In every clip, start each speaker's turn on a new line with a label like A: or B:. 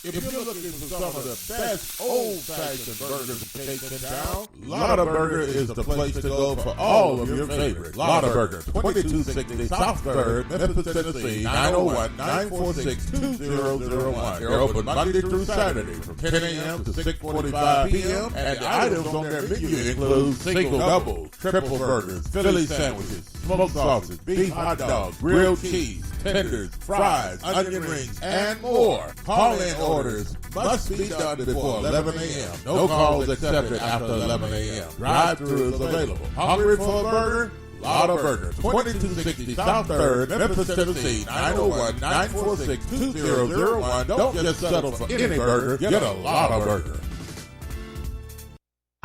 A: If you're looking for some of the best old-fashioned burgers and cakes in town, Lotta Burger is the place to go for all of your favorites. Lotta Burger, 2260 South 3rd, Memphis, Tennessee, 901-946-2001. They're open Monday through Saturday from 10 a.m. to 6:45 p.m. And the items on their menu include single, doubles, triple burgers, Philly sandwiches, smoked sausage, beef hot dogs, grilled cheese, tenders, fries, onion rings, and more. Call-in orders must be done before 11 a.m. No calls accepted after 11 a.m. Drive-thru is available. Hungry for a burger? Lotta Burger, 2260 South 3rd, Memphis, Tennessee, 901-946-2001. Don't just settle for any burger. Get a Lotta Burger.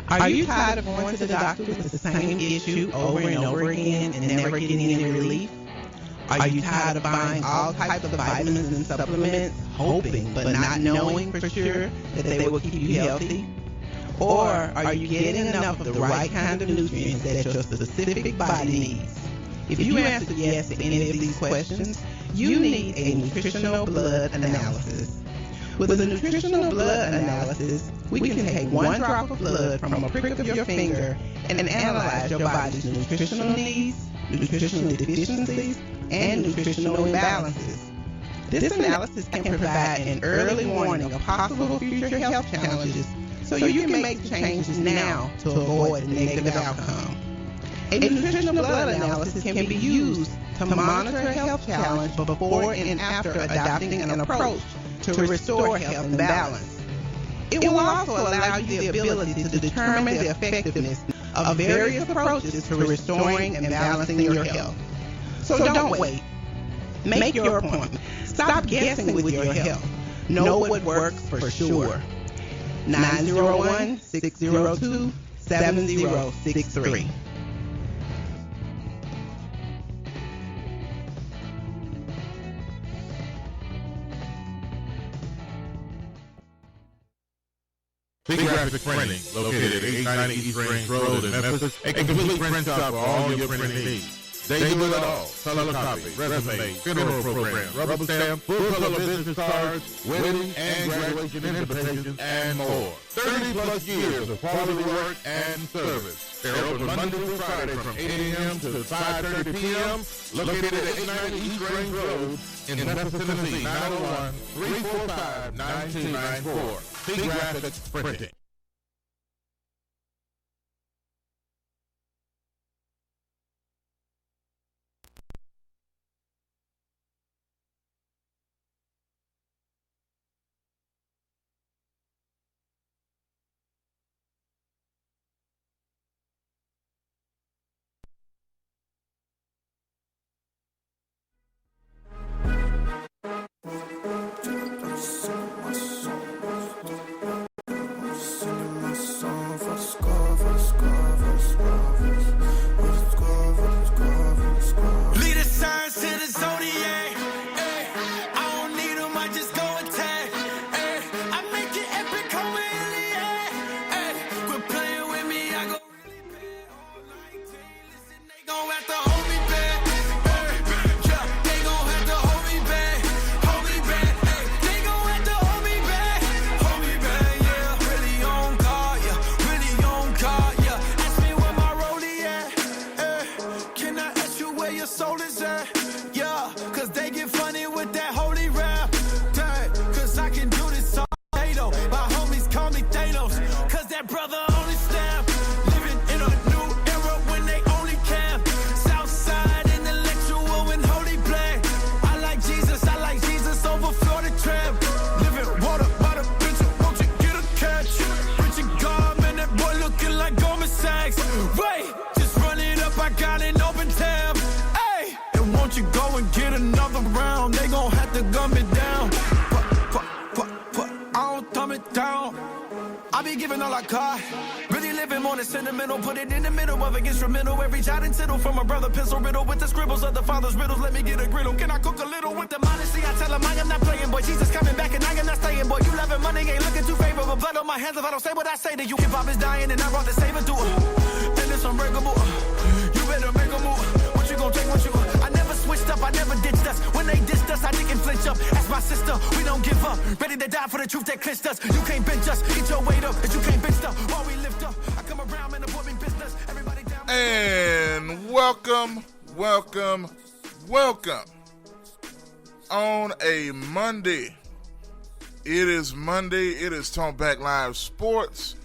B: Are you tired of going to the doctor with the same issue over and over again and never getting any relief? Are you tired of buying all types of vitamins and supplements, hoping but not knowing for sure that they will keep you healthy? Or are you getting enough of the right kind of nutrients that your specific body needs? If you answer yes to any of these questions, you need a nutritional blood analysis. With a nutritional blood analysis, we can take one drop of blood from a prick of your finger and analyze your body's nutritional needs, nutritional deficiencies, and nutritional imbalances. This analysis can provide an early warning of possible future health challenges so you can make changes now to avoid a negative outcome. A nutritional blood analysis can be used to monitor a health challenge before and after adopting an approach to restore health and balance. It will also allow you the ability to determine the effectiveness of various approaches to restoring and balancing your health. So don't wait. Make your appointment. Stop guessing with your health. Know what works for sure. 901-602-7063.
A: Big Graphic Printing, located at 890 East Range Road in Memphis, a complete print shop for all your printing needs. They do it all: color copy, resume, funeral program, rubber stamp, full color business cards, wedding and graduation invitations, and more. 30 plus years of quality work and service. They're open Monday through Friday from 8 a.m. to 5:30 p.m. Located at 890 East Range Road in Memphis, Tennessee, 901-345-9294. Big Graphics Printing.
C: When they dissed us, I didn't flinch up. As my sister, we don't give forever. Ready to die for the truth that clinched us. You can't bench us, eat your weight up, but you can't bench up. While we lift up, I come around and avoid me business. Everybody down.
A: And welcome on a Monday. It is Monday. It is Talk Back Live Sports.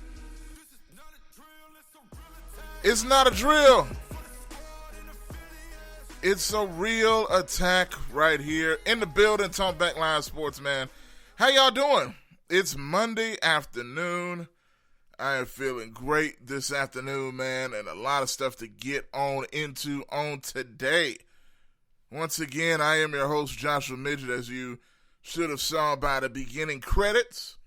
A: It's not a drill. It's a real attack right here in the building. Talk Back Live Sports, man. How y'all doing? It's Monday afternoon. I am feeling great this afternoon, man, and a lot of stuff to get into today. Once again, I am your host, Joshua Midget, as you should have saw by the beginning credits.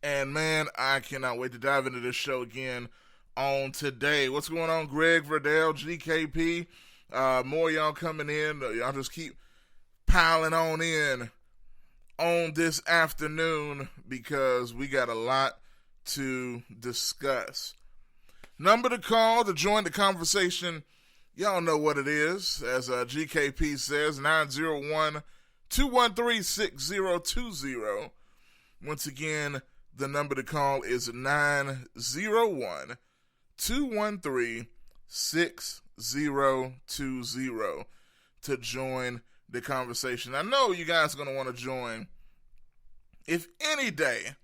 A: And, man, I cannot wait to dive into this show again on today. What's going on, Greg, Verdell, GKP? More y'all coming in. Y'all just keep piling on in on this afternoon because we got a lot to discuss. Number to call to join the conversation, y'all know what it is. As GKP says, 901-213-6020. Once again, the number to call is 901-213-6020 to join the conversation. I know you guys are going to want to join, if any day,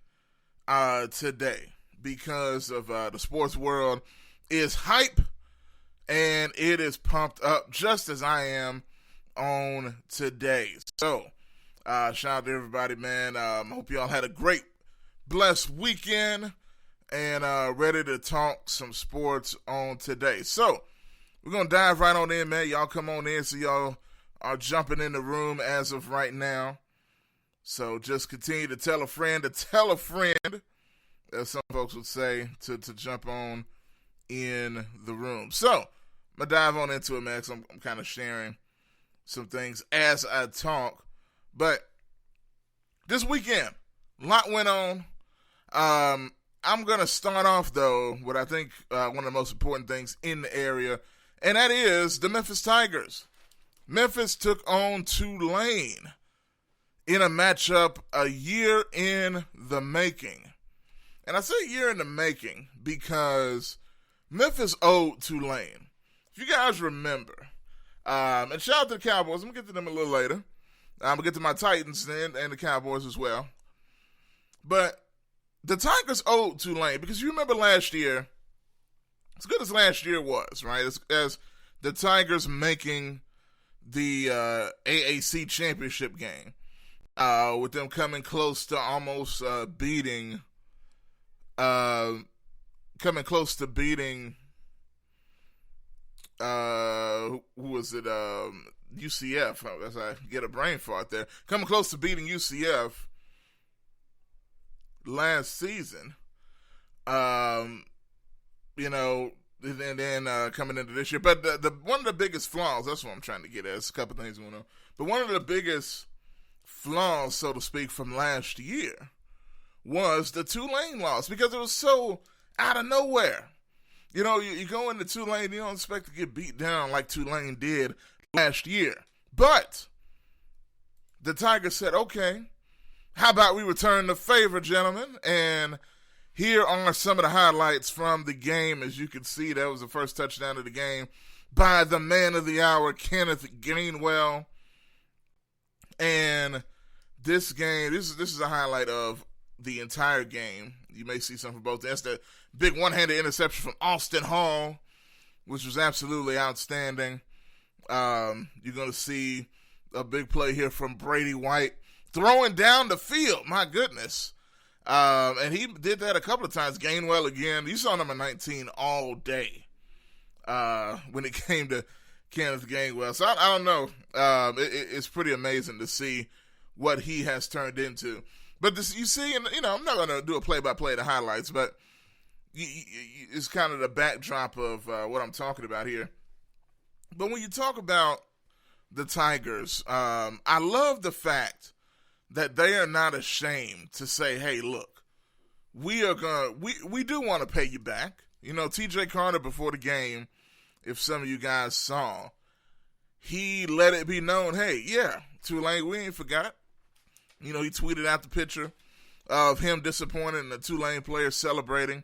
A: today, because of the sports world is hype and it is pumped up just as I am on today. So, shout out to everybody, man. Hope y'all had a great, blessed weekend and ready to talk some sports on today. So, we're going to dive right on in, man. Y'all come on in so y'all are jumping in the room as of right now. So just continue to tell a friend, as some folks would say, to jump on in the room. So, I'm going to dive on into it, man, because I'm kind of sharing some things as I talk. But this weekend, a lot went on. I'm going to start off, though, with I think one of the most important things in the area, and that is the Memphis Tigers. Memphis took on Tulane in a matchup a year in the making. And I say year in the making because Memphis owed Tulane. If you guys remember, and shout out to the Cowboys. I'm going to get to them a little later. I'm going to get to my Titans and the Cowboys as well. But the Tigers owed Tulane because you remember last year, as good as last year was, right, as the Tigers making the AAC championship game, with them coming close to almost beating UCF. Who was it? UCF. As I get a brain fart there. Coming close to beating UCF last season. And then coming into this year. But the one of the biggest flaws, that's what I'm trying to get at. There's a couple things going on. But one of the biggest flaws, so to speak, from last year was the Tulane loss because it was so out of nowhere. You know, you go into Tulane, you don't expect to get beat down like Tulane did last year. But the Tigers said, okay, how about we return the favor, gentlemen? And here are some of the highlights from the game. As you can see, that was the first touchdown of the game by the man of the hour, Kenneth Gainwell. And this game, this is a highlight of the entire game. You may see some from both. That's the big one-handed interception from Austin Hall, which was absolutely outstanding. You're going to see a big play here from Brady White throwing down the field. My goodness. And he did that a couple of times. Gainwell again. You saw number 19 all day when it came to Kenneth Gainwell. So I don't know. It's pretty amazing to see what he has turned into. But this, you see, and I'm not going to do a play-by-play of the highlights, but it's kind of the backdrop of what I'm talking about here. But when you talk about the Tigers, I love the fact that they are not ashamed to say, hey, look, we do want to pay you back. You know, TJ Carter before the game, if some of you guys saw, he let it be known, hey, yeah, Tulane, we ain't forgot.
D: He tweeted out the picture of him disappointed and the Tulane player celebrating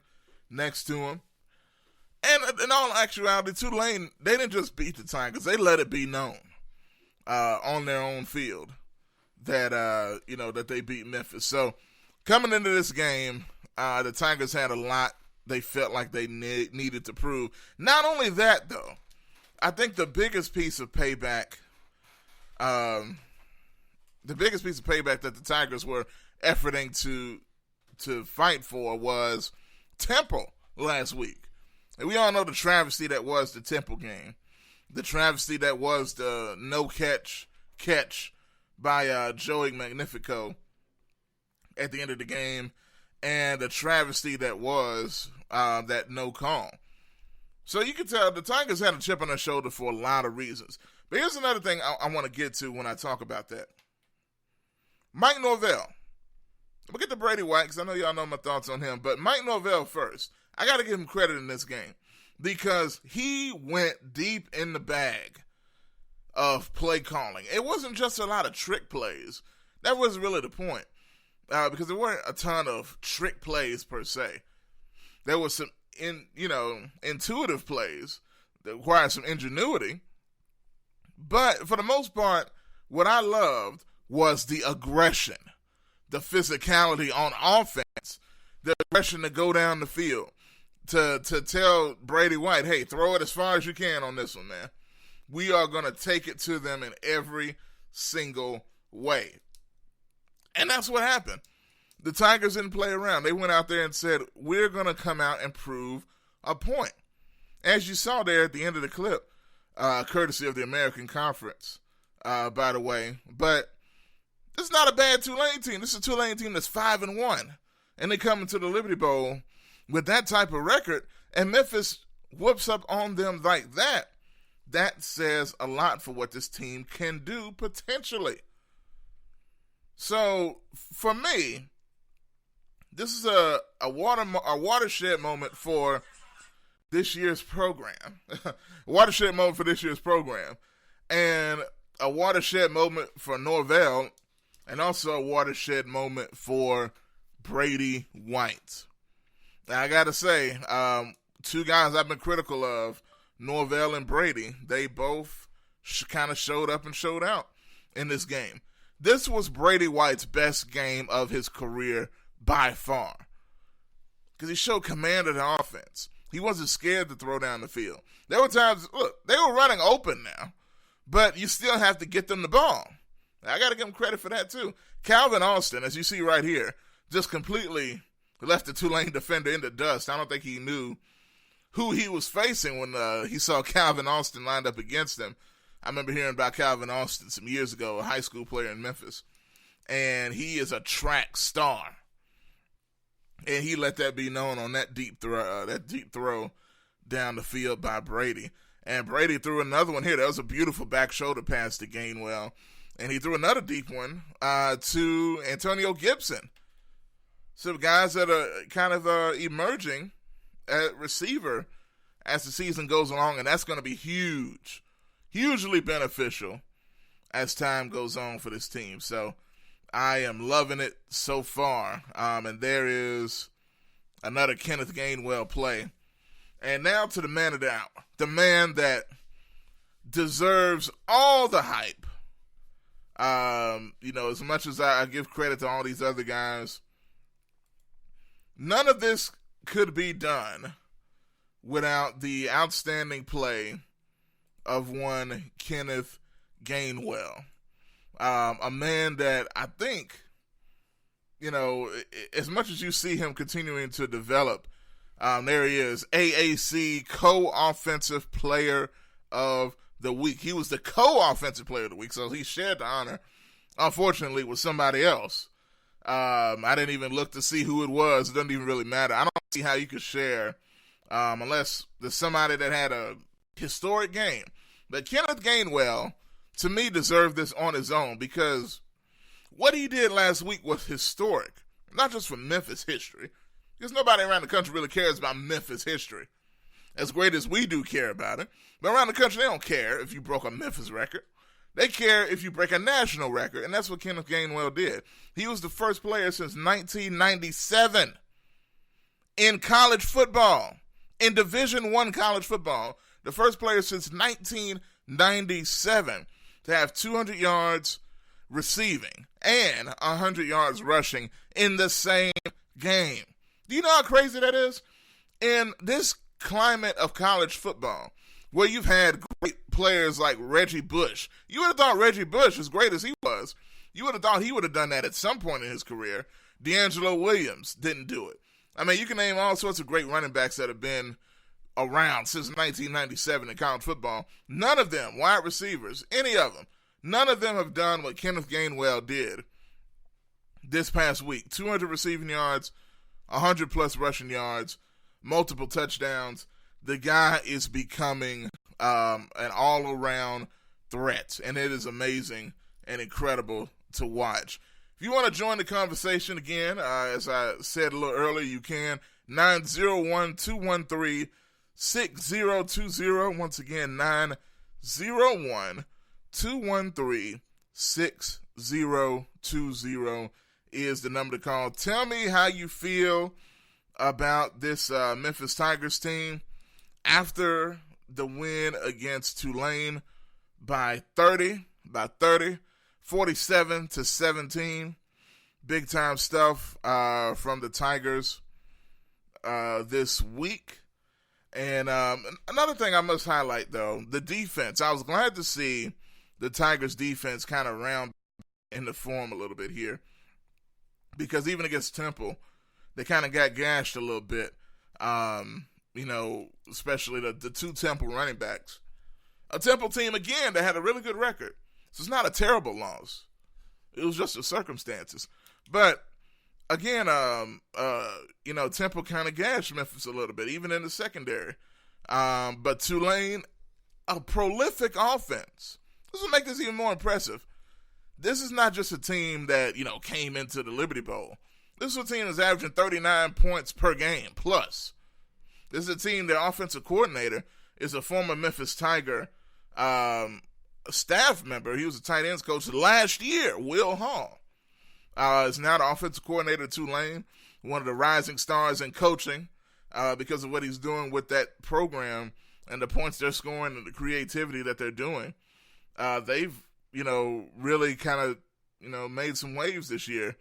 D: next to him. And in all actuality, Tulane, they didn't just beat the Tigers. They let it be known on their own field that, that they beat Memphis. So coming into this game, the Tigers had a lot they felt like they needed to prove. Not only that, though, I think the biggest piece of payback that the Tigers were efforting to fight for was Temple last week. And we all know the travesty that was the Temple game. The travesty that was the no-catch by Joey Magnifico at the end of the game, and the travesty that was that no call. So you can tell the Tigers had a chip on their shoulder for a lot of reasons. But here's another thing I want to get to when I talk about that. Mike Norvell. We'll get to Brady White because I know y'all know my thoughts on him. But Mike Norvell first. I got to give him credit in this game because he went deep in the bag of play calling. It wasn't just a lot of trick plays. That wasn't really the point because there weren't a ton of trick plays per se. There was some intuitive plays that required some ingenuity. But for the most part, what I loved was the aggression, the physicality on offense, the aggression to go down the field, to tell Brady White, hey, throw it as far as you can on this one, man. We are going to take it to them in every single way. And that's what happened. The Tigers didn't play around. They went out there and said, we're going to come out and prove a point. As you saw there at the end of the clip, courtesy of the American Conference, by the way. But this is not a bad Tulane team. This is a Tulane team that's 5-1. And they come into the Liberty Bowl with that type of record, and Memphis whoops up on them like that. That says a lot for what this team can do potentially. So, for me, this is a watershed moment for this year's program. Watershed moment for this year's program. And a watershed moment for Norvell, and also a watershed moment for Brady White. Now, I got to say, two guys I've been critical of, Norvell and Brady, they both kind of showed up and showed out in this game. This was Brady White's best game of his career by far because he showed command of the offense. He wasn't scared to throw down the field. There were times, look, they were running open now, but you still have to get them the ball. I got to give him credit for that too. Calvin Austin, as you see right here, just completely left the Tulane defender in the dust. I don't think he knew who he was facing when he saw Calvin Austin lined up against him. I remember hearing about Calvin Austin some years ago, a high school player in Memphis, and he is a track star. And he let that be known on that deep throw down the field by Brady. And Brady threw another one here. That was a beautiful back shoulder pass to Gainwell. And he threw another deep one to Antonio Gibson. So guys that are kind of emerging at receiver as the season goes along, and that's going to be huge, hugely beneficial as time goes on for this team. So I am loving it so far. And there is another Kenneth Gainwell play. And now to the man of the hour, the man that deserves all the hype. As much as I give credit to all these other guys, none of this could be done without the outstanding play of one Kenneth Gainwell. A man that I think, as much as you see him continuing to develop, there he is, AAC Co-Offensive Player of the Week. He was the Co-Offensive Player of the Week, so he shared the honor, unfortunately, with somebody else. I didn't even look to see who it was. It doesn't even really matter. I don't see how you could share unless there's somebody that had a historic game. But Kenneth Gainwell, to me, deserved this on his own because what he did last week was historic. Not just for Memphis history, because nobody around the country really cares about Memphis history, as great as we do care about it. But around the country, they don't care if you broke a Memphis record. They care if you break a national record, and that's what Kenneth Gainwell did. He was the first player since 1997 in college football, in Division I college football, the first player since 1997 to have 200 yards receiving and 100 yards rushing in the same game. Do you know how crazy that is? In this climate of college football, where you've had great players like Reggie Bush, you would have thought Reggie Bush, as great as he was, you would have thought he would have done that at some point in his career. D'Angelo Williams didn't do it. I mean, you can name all sorts of great running backs that have been around since 1997 in college football. None of them, wide receivers, any of them, none of them have done what Kenneth Gainwell did this past week. 200 receiving yards, 100-plus rushing yards, multiple touchdowns. The guy is becoming an all-around threat, and it is amazing and incredible to watch. If you want to join the conversation again, as I said a little earlier, you can. 901-213-6020. Once again, 901-213-6020 is the number to call. Tell me how you feel about this Memphis Tigers team after the win against Tulane by 30, 47-17. Big time stuff from the Tigers this week. And another thing I must highlight, though, the defense. I was glad to see the Tigers defense kind of round in the form a little bit here, because even against Temple, they kind of got gashed a little bit, especially the two Temple running backs. A Temple team, again, that had a really good record. So it's not a terrible loss. It was just the circumstances. But, again, Temple kind of gashed Memphis a little bit, even in the secondary. But Tulane, a prolific offense. This will make this even more impressive. This is not just a team that, came into the Liberty Bowl. This is a team that's averaging 39 points per game plus. This is a team, their offensive coordinator is a former Memphis Tiger staff member. He was a tight ends coach last year, Will Hall. Is now the offensive coordinator at Tulane, one of the rising stars in coaching because of what he's doing with that program and the points they're scoring and the creativity that they're doing. They've, really kind of, made some waves this year.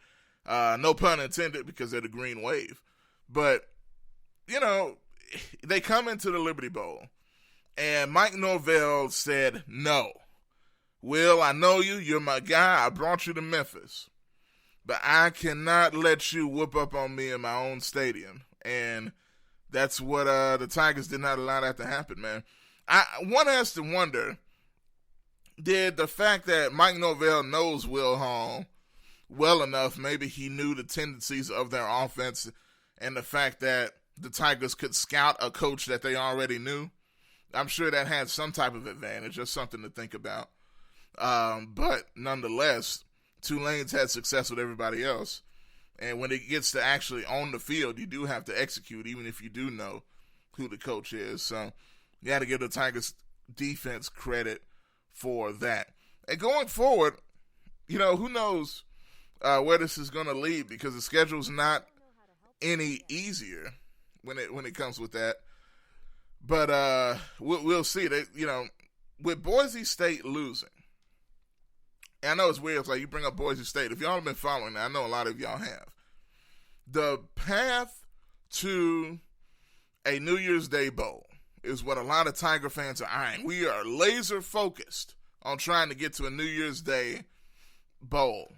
D: No pun intended, because they're the green wave. But, they come into the Liberty Bowl, and Mike Norvell said, no. Will, I know you. You're my guy. I brought you to Memphis. But I cannot let you whoop up on me in my own stadium. And that's what the Tigers did not allow that to happen, man. One has to wonder, did the fact that Mike Norvell knows Will Hall well enough, maybe he knew the tendencies of their offense and the fact that the Tigers could scout a coach that they already knew? I'm sure that had some type of advantage, just something to think about. But nonetheless, Tulane's had success with everybody else. And when it gets to actually on the field, you do have to execute, even if you do know who the coach is. So you got to give the Tigers defense credit for that. And going forward, who knows where this is going to lead, because the schedule's not any easier when it comes with that. But we'll see. With Boise State losing, and I know it's weird, it's like you bring up Boise State. If y'all have been following that, I know a lot of y'all have. The path to a New Year's Day bowl is what a lot of Tiger fans are eyeing. We are laser focused on trying to get to a New Year's Day bowl,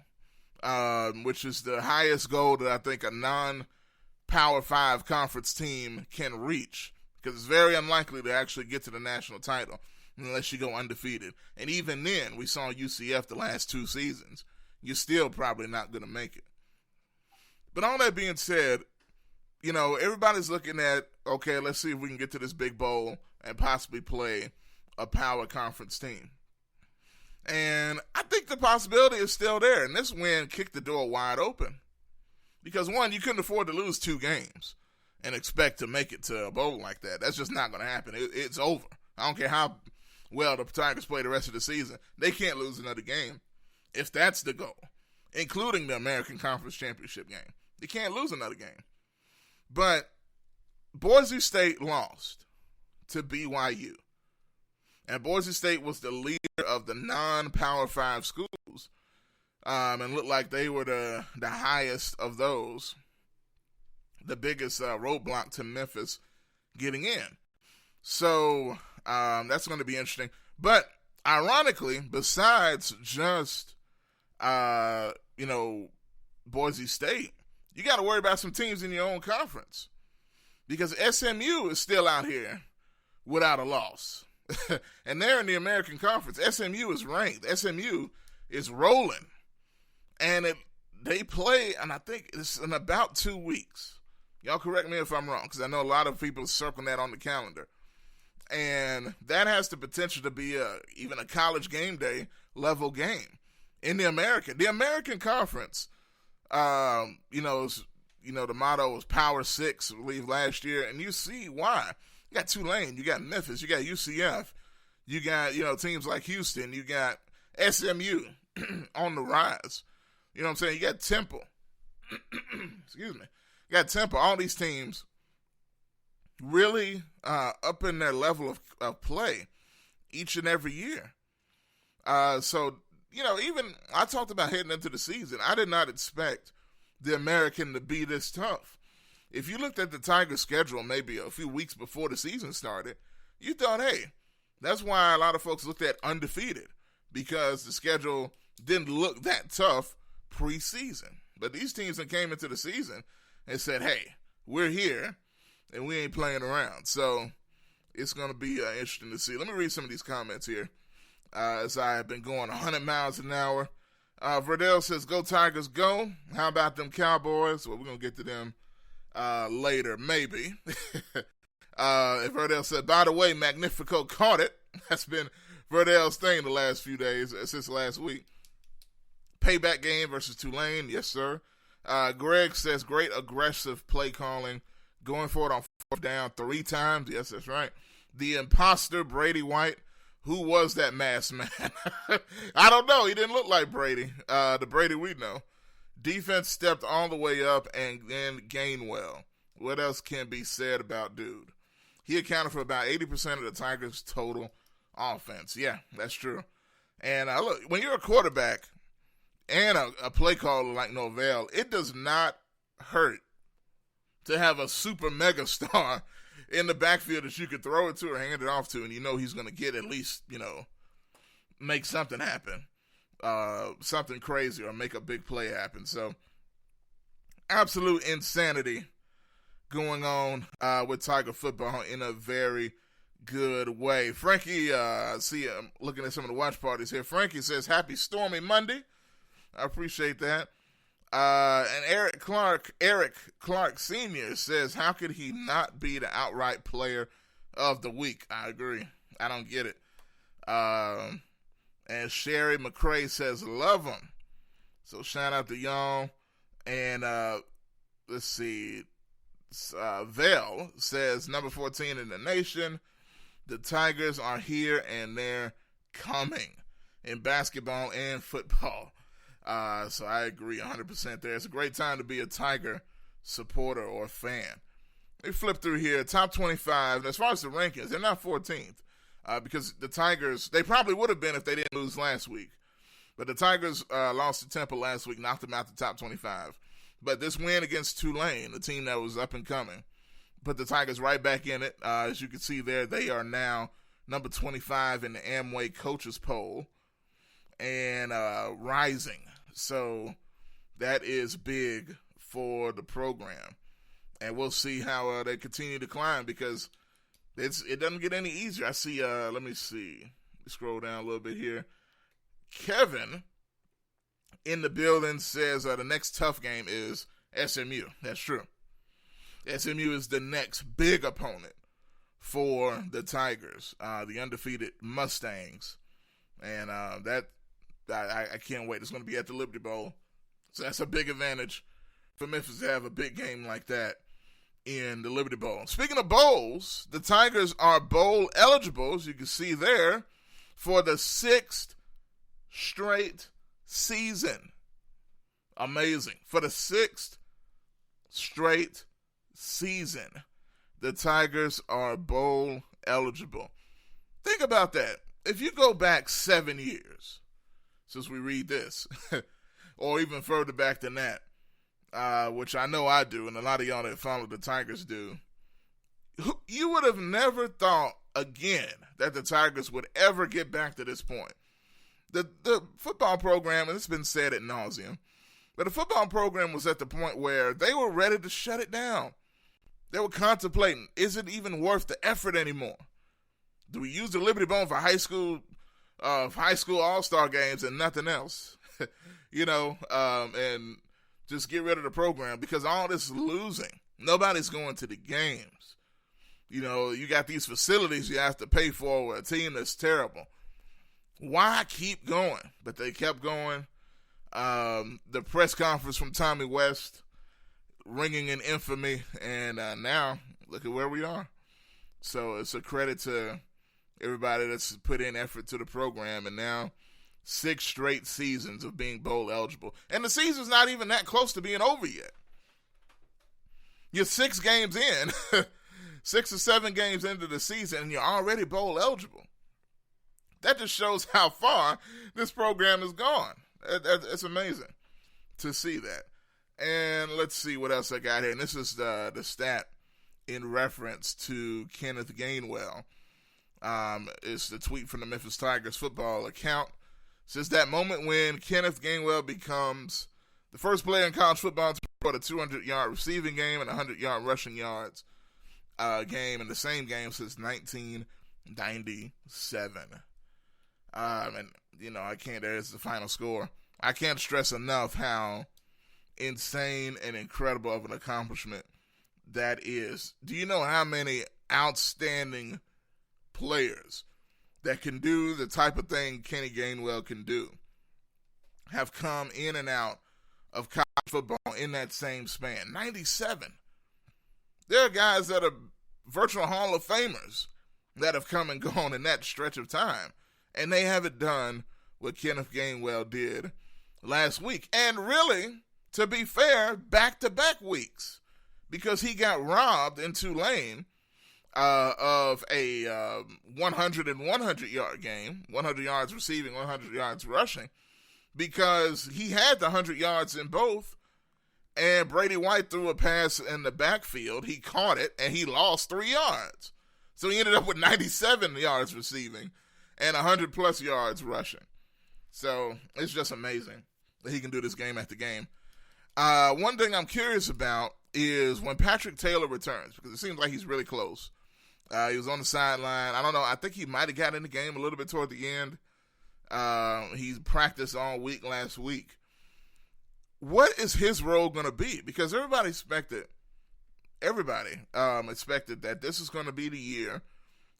D: which is the highest goal that I think a non-Power 5 conference team can reach, because it's very unlikely to actually get to the national title unless you go undefeated. And even then, we saw UCF the last 2 seasons. You're still probably not going to make it. But all that being said, everybody's looking at, okay, let's see if we can get to this big bowl and possibly play a power conference team. And I think the possibility is still there. And this win kicked the door wide open. Because, one, you couldn't afford to lose 2 games and expect to make it to a bowl like that. That's just not going to happen. It's over. I don't care well, the Tigers play the rest of the season. They can't lose another game if that's the goal, including the American Conference Championship game. They can't lose another game. But Boise State lost to BYU. And Boise State was the leader of the non-Power 5 schools. And looked like they were the highest of those. The biggest roadblock to Memphis getting in. So that's going to be interesting. But ironically, besides just, Boise State, you got to worry about some teams in your own conference. Because SMU is still out here without a loss. And they're in the American Conference. SMU is ranked. SMU is rolling. And they play, and I think it's in about 2 weeks. Y'all correct me if I'm wrong, because I know a lot of people are circling that on the calendar. And that has the potential to be even a college game day level game in the American. The American Conference, the motto was Power 6, I believe, last year. And you see why. You got Tulane, you got Memphis, you got UCF, you got, teams like Houston, you got SMU on the rise. You know what I'm saying? You got Temple. Excuse me. You got Temple. All these teams really up in their level of play each and every year. So, even I talked about heading into the season. I did not expect the American to be this tough. If you looked at the Tigers' schedule maybe a few weeks before the season started, you thought, hey, that's why a lot of folks looked at undefeated, because the schedule didn't look that tough preseason. But these teams that came into the season and said, hey, we're here and we ain't playing around. So it's going to be interesting to see. Let me read some of these comments here as I have been going 100 miles an hour. Verdell says, go Tigers, go. How about them Cowboys? Well, we're going to get to them later, maybe. Verdell said, by the way, Magnifico caught it. That's been Verdell's thing the last few days, since last week. Payback game versus Tulane, yes, sir. Greg says, great aggressive play calling, going for it on 4th down 3 times. Yes, that's right. The imposter, Brady White. Who was that masked man? I don't know. He didn't look like Brady, the Brady we know. Defense stepped all the way up and then Gainwell. What else can be said about dude? He accounted for about 80% of the Tigers' total offense. Yeah, that's true. And look, when you're a quarterback and a play caller like Norvell, it does not hurt to have a super mega star in the backfield that you could throw it to or hand it off to, and he's going to get at least, make something happen, something crazy, or make a big play happen. So, absolute insanity going on with Tiger football in a very good way. Frankie, see, I'm looking at some of the watch parties here. Frankie says, happy stormy Monday. I appreciate that. And Eric Clark Sr. says, how could he not be the outright player of the week? I agree. I don't get it. And Sherry McCrae says, love him. So shout out to y'all. And let's see. Vel says, number 14 in the nation. The Tigers are here and they're coming in basketball and football. So I agree 100% there. It's a great time to be a Tiger supporter or fan. They flip through here. Top 25. And as far as the rankings, they're not 14th. Because the Tigers, they probably would have been if they didn't lose last week. But the Tigers lost to Temple last week, knocked them out the top 25. But this win against Tulane, the team that was up and coming, put the Tigers right back in it. As you can see there, they are now number 25 in the Amway coaches poll and rising. So that is big for the program. And we'll see how they continue to climb, because it doesn't get any easier. I see, let me see. Scroll down a little bit here. Kevin in the building says the next tough game is SMU. That's true. SMU is the next big opponent for the Tigers, the undefeated Mustangs. And that I can't wait. It's going to be at the Liberty Bowl. So that's a big advantage for Memphis to have a big game like that in the Liberty Bowl. Speaking of bowls, the Tigers are bowl eligible, as you can see there. for the 6th straight season. Amazing. For the 6th straight season, the Tigers are bowl eligible. Think about that. If you go back 7 years, since we read this, or even further back than that, which I know I do, and a lot of y'all that follow the Tigers do, you would have never thought again that the Tigers would ever get back to this point. The football program, and it's been said ad nauseum, but the football program was at the point where they were ready to shut it down. They were contemplating, is it even worth the effort anymore? Do we use the Liberty Bone for high school all-star games and nothing else? And just get rid of the program because all this losing. Nobody's going to the games. You got these facilities you have to pay for with a team that's terrible. Why keep going? But they kept going. The press conference from Tommy West ringing in infamy, and now look at where we are. So it's a credit to everybody that's put in effort to the program, and now 6 straight seasons of being bowl eligible. And the season's not even that close to being over yet. You're 6 games in, 6 or 7 games into the season, and you're already bowl eligible. That just shows how far this program has gone. It's amazing to see that. And let's see what else I got here. And this is the stat in reference to Kenneth Gainwell. It's the tweet from the Memphis Tigers football account. Since that moment when Kenneth Gainwell becomes the first player in college football to record a 200-yard receiving game and 100-yard rushing yards game in the same game since 1997. I can't, there's the final score. I can't stress enough how insane and incredible of an accomplishment that is. Do you know how many outstanding players that can do the type of thing Kenny Gainwell can do have come in and out of college football in that same span? 97. There are guys that are virtual Hall of Famers that have come and gone in that stretch of time, and they haven't done what Kenneth Gainwell did last week. And really, to be fair, back-to-back weeks, because he got robbed in Tulane of a 100 and 100-yard game, 100 yards receiving, 100 yards rushing, because he had the 100 yards in both, and Brady White threw a pass in the backfield. He caught it, and he lost 3 yards. So he ended up with 97 yards receiving and 100-plus yards rushing. So it's just amazing that he can do this game after game. One thing I'm curious about is when Patrick Taylor returns, because it seems like he's really close. He was on the sideline. I don't know. I think he might have got in the game a little bit toward the end. He practiced all week last week. What is his role going to be? Because everybody expected that this is going to be the year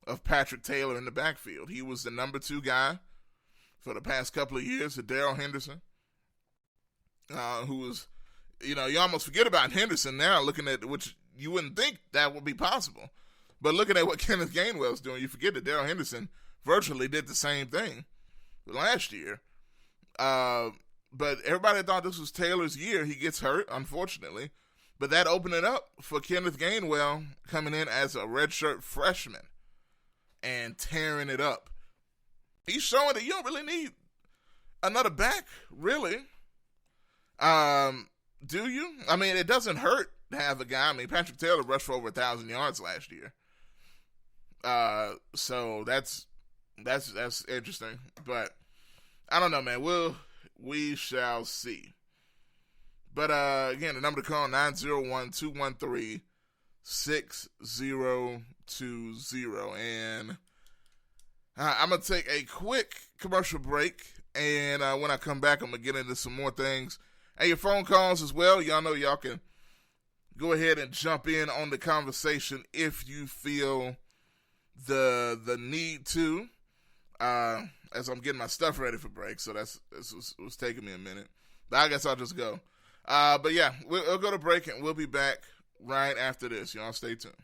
D: of Patrick Taylor in the backfield. He was the number 2 guy for the past couple of years to Darrell Henderson, who was, you almost forget about Henderson now, looking at which you wouldn't think that would be possible. But looking at what Kenneth Gainwell's doing, you forget that Darrell Henderson virtually did the same thing last year. But everybody thought this was Taylor's year. He gets hurt, unfortunately. But that opened it up for Kenneth Gainwell coming in as a redshirt freshman and tearing it up. He's showing that you don't really need another back, really. Do you? I mean, it doesn't hurt to have a guy. I mean, Patrick Taylor rushed for over 1,000 yards last year. So that's interesting. But I don't know, man. We shall see. But again, the number to call, 901-213-6020. And I'm going to take a quick commercial break. And when I come back, I'm going to get into some more things. And your phone calls as well. Y'all know y'all can go ahead and jump in on the conversation if you feel the need to. As I'm getting my stuff ready for break. So this was taking me a minute. But I guess I'll just go. But yeah, we'll go to break and we'll be back right after this. Y'all stay tuned.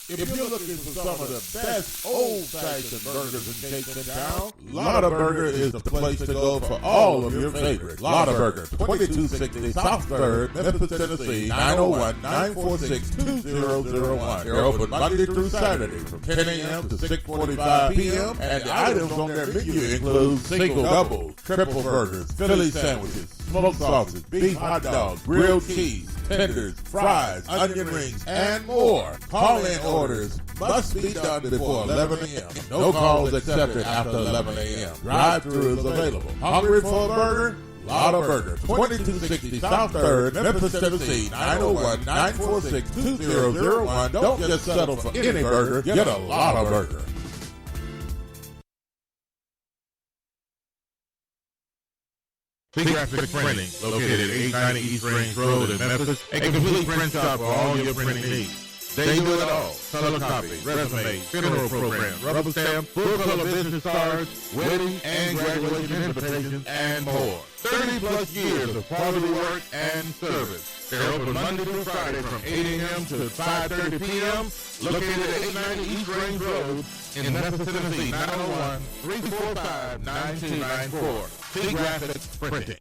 A: If you're looking for some of the best old-fashioned burgers and cakes in town, Lotta Burger is the place to go for all of your favorites. Lotta Burger, 2260 South 3rd, Memphis, Tennessee, 901-946-2001. They're open Monday through Saturday from 10 a.m. to 6:45 p.m. And the items on their menu include single, double, triple burgers, Philly sandwiches, smoked sausage, beef hot dogs, grilled cheese, tenders, fries, onion rings, and more. Call-in orders must be done before 11 a.m. No calls accepted after 11 a.m. Drive-thru is available. Hungry for a burger? Lotta Burger, 2260 South 3rd, Memphis, Tennessee, 901-946-2001. Don't just settle for any burger. Get a Lotta Burger.
E: Graphic Printing, located at 890 East Range Road in Memphis, a complete print shop for all your printing needs. They do it all: color copy, resume, funeral program, rubber stamp, full color business cards, wedding and graduation invitations, and more. 30 plus years of quality work and service. They're open Monday through Friday from 8 a.m. to 5:30 p.m. Located at 890 East Range Road in Memphis, Tennessee, 901-345-9294. See Graphic Printing.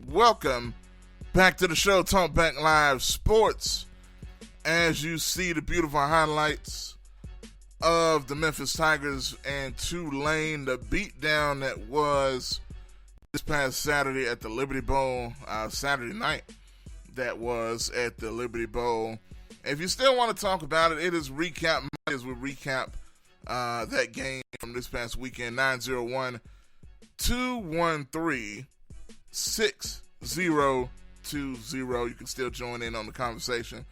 D: Welcome back to the show, Talk Back Live Sports. As you see the beautiful highlights of the Memphis Tigers and Tulane, the beatdown that was this past Saturday at the Liberty Bowl, Saturday night that was at the Liberty Bowl. If you still want to talk about it, it is recap Monday as we recap that game from this past weekend. 901-213-6020. You can still join in on the conversation.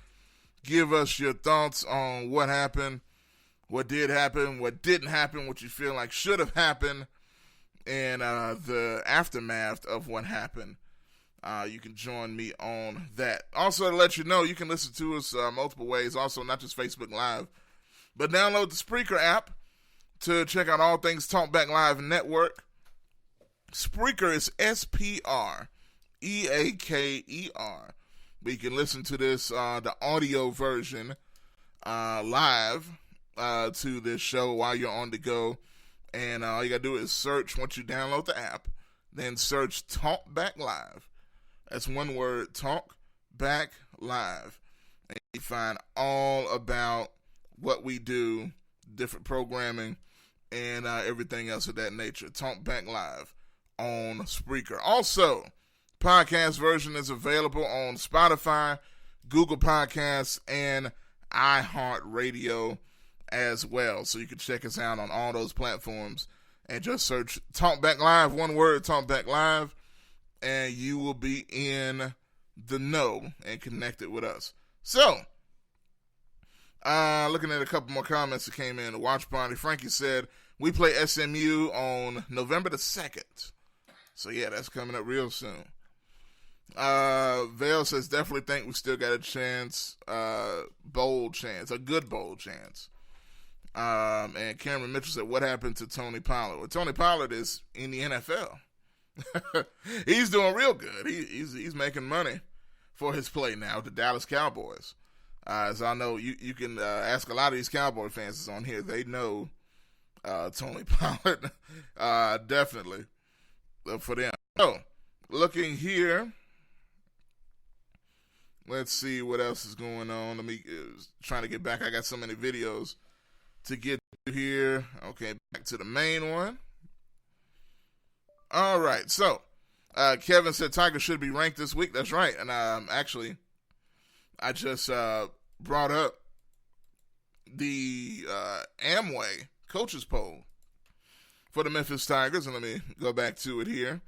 D: Give us your thoughts on what happened, what did happen, what didn't happen, what you feel like should have happened, and the aftermath of what happened. You can join me on that. Also, to let you know, you can listen to us multiple ways. Also, not just Facebook Live, but download the Spreaker app to check out all things Talk Back Live Network. Spreaker is Spreaker. But you can listen to this, the audio version, live to this show while you're on the go. And all you got to do is search, once you download the app, then search Talk Back Live. That's one word, Talk Back Live. And you find all about what we do, different programming, and everything else of that nature. Talk Back Live on Spreaker. Also, podcast version is available on Spotify, Google Podcasts, and iHeartRadio as well. So you can check us out on all those platforms and just search Talk Back Live, one word, Talk Back Live, and you will be in the know and connected with us. So, looking at a couple more comments that came in. The Watch Party, Frankie said, we play SMU on November the 2nd. So, yeah, that's coming up real soon. Vale says, definitely think we still got a chance, bold chance, a good bold chance. And Cameron Mitchell said, what happened to Tony Pollard? Well, Tony Pollard is in the NFL. He's doing real good. He's making money for his play now with the Dallas Cowboys. As I know, you can ask a lot of these Cowboy fans that's on here. They know Tony Pollard, definitely for them. So, looking here, let's see what else is going on. Let me trying to get back. I got so many videos to get to here. Okay, back to the main one. All right, so Kevin said Tiger should be ranked this week. That's right, and actually, I just brought up the Amway coaches poll for the Memphis Tigers, and let me go back to it here.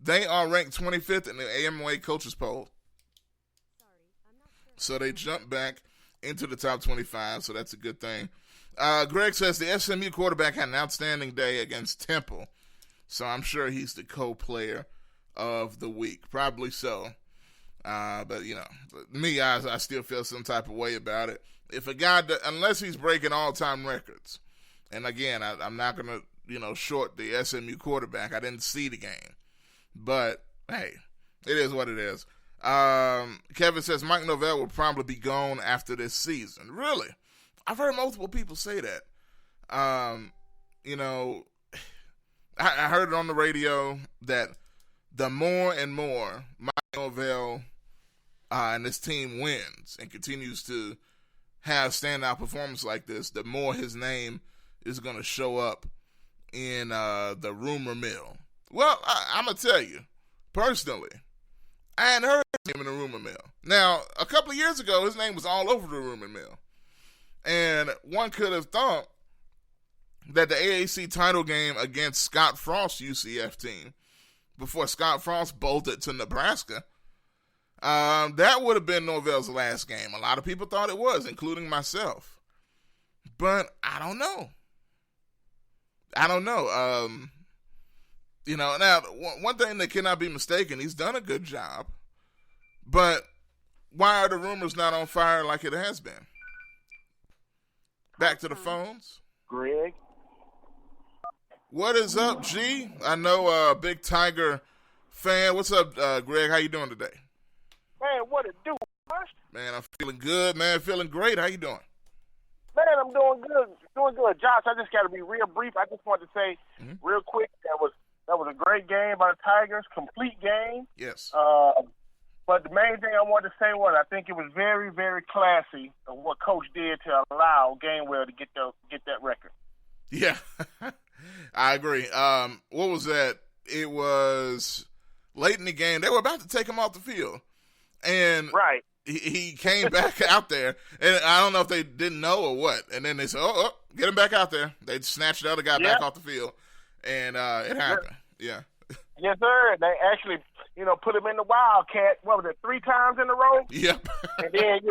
D: They are ranked 25th in the Amway coaches poll. So they jumped back into the top 25, so that's a good thing. Greg says the SMU quarterback had an outstanding day against Temple, so I'm sure he's the co-player of the week. Probably so. But, me, I still feel some type of way about it. If a guy, unless he's breaking all-time records, and again, I'm not going to, short the SMU quarterback. I didn't see the game. But, hey, it is what it is. Kevin says Mike Norvell will probably be gone after this season. Really? I've heard multiple people say that. I heard it on the radio that the more and more Mike Norvell and this team wins and continues to have standout performance like this, the more his name is going to show up in the rumor mill. Well, I'm going to tell you, personally, I hadn't heard his name in the rumor mill. Now, a couple of years ago, his name was all over the rumor mill. And one could have thought that the AAC title game against Scott Frost's UCF team, before Scott Frost bolted to Nebraska, that would have been Norvell's last game. A lot of people thought it was, including myself. But I don't know. Now, one thing that cannot be mistaken, he's done a good job. But why are the rumors not on fire like it has been? Back to the phones.
F: Greg.
D: What is up, G? I know big Tiger fan. What's up, Greg? How you doing today?
F: Man, what it do, Josh?
D: Man, I'm feeling good, man. Feeling great. How you doing?
F: Man, I'm doing good. Doing good. Josh, I just got to be real brief. I just wanted to say real quick that was a great game by the Tigers, complete game.
D: Yes.
F: But the main thing I wanted to say was I think it was very, very classy of what Coach did to allow Gainwell to get that record.
D: Yeah, I agree. What was that? It was late in the game. They were about to take him off the field. And
F: right.
D: He came back out there, and I don't know if they didn't know or what. And then they said, oh, get him back out there. They snatched the other guy back off the field, and it happened. Yeah.
F: Yes, sir. They actually, put him in the Wildcat, what was it, 3 times in a row?
D: Yep.
F: And then,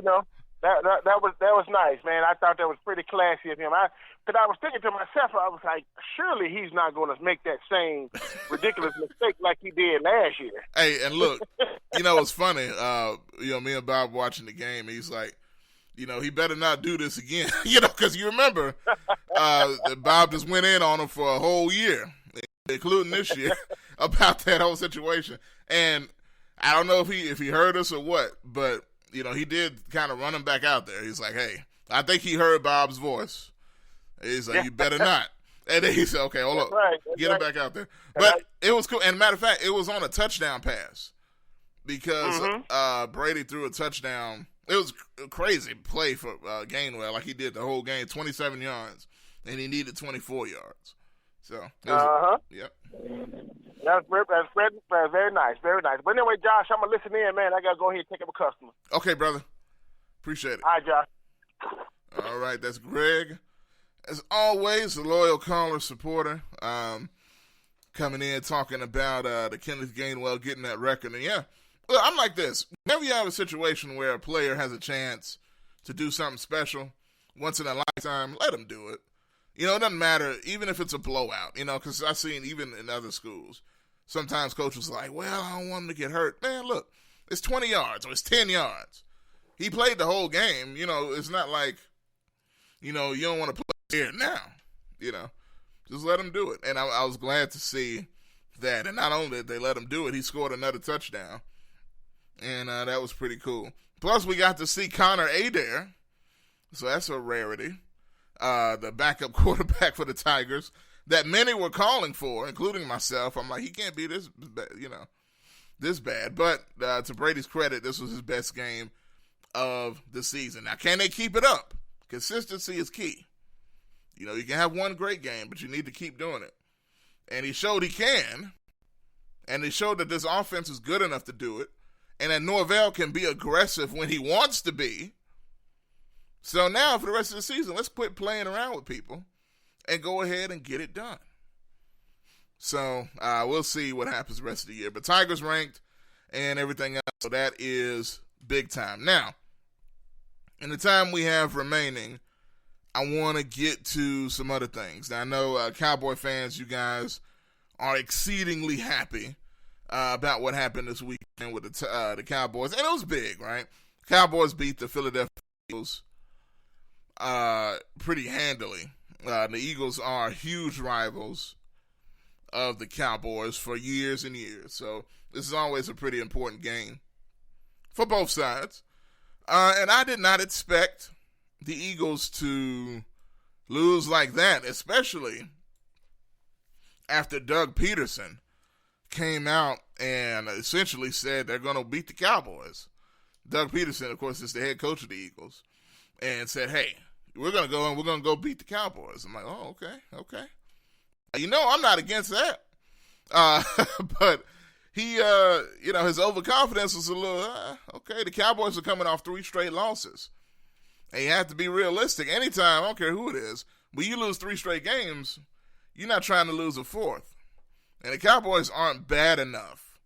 F: that was nice, man. I thought that was pretty classy of him. Because I was thinking to myself, I was like, surely he's not going to make that same ridiculous mistake like he did last year.
D: Hey, and look, it's funny. Me and Bob watching the game, he's like, he better not do this again. Because you remember, Bob just went in on him for a whole year, including this year, about that whole situation. And I don't know if he heard us or what, but he did kind of run him back out there. He's like, hey, I think he heard Bob's voice. He's like, you better not. And then he said, okay, hold up. Get him back out there. But it was cool. And matter of fact, it was on a touchdown pass because Brady threw a touchdown. It was a crazy play for Gainwell, like he did the whole game, 27 yards, and he needed 24 yards. So, yep.
F: That's very nice, very nice. But anyway, Josh, I'm going to listen in, man. I got to go ahead and take up a customer.
D: Okay, brother. Appreciate it.
F: All right, Josh.
D: All right, that's Greg. As always, a loyal caller, supporter, coming in talking about the Kenneth Gainwell getting that record. And yeah, well, I'm like this. Whenever you have a situation where a player has a chance to do something special, once in a lifetime, let him do it. It doesn't matter, even if it's a blowout, because I've seen even in other schools, sometimes coaches are like, well, I don't want him to get hurt. Man, look, it's 20 yards or it's 10 yards. He played the whole game. It's not like, you don't want to play here now. Just let him do it. And I was glad to see that. And not only did they let him do it, he scored another touchdown. And that was pretty cool. Plus, we got to see Connor Adair So that's a rarity. The backup quarterback for the Tigers that many were calling for, including myself. I'm like, he can't be this bad. But to Brady's credit, this was his best game of the season. Now, can they keep it up? Consistency is key. You can have one great game, but you need to keep doing it. And he showed he can. And he showed that this offense is good enough to do it. And that Norvell can be aggressive when he wants to be. So now, for the rest of the season, let's quit playing around with people and go ahead and get it done. So we'll see what happens the rest of the year. But Tigers ranked and everything else, so that is big time. Now, in the time we have remaining, I want to get to some other things. Now, I know Cowboy fans, you guys are exceedingly happy about what happened this weekend with the Cowboys. And it was big, right? Cowboys beat the Philadelphia Eagles pretty handily. The Eagles are huge rivals of the Cowboys for years and years. So this is always a pretty important game for both sides. And I did not expect the Eagles to lose like that, especially after Doug Peterson came out and essentially said they're going to beat the Cowboys. Doug Peterson, of course, is the head coach of the Eagles, and said, hey, we're going to go and we're going to go beat the Cowboys. I'm like, oh, okay. I'm not against that. But he, his overconfidence was a little, okay, the Cowboys are coming off 3 straight losses. And you have to be realistic. Anytime, I don't care who it is, when you lose 3 straight games, you're not trying to lose a 4th. And the Cowboys aren't bad enough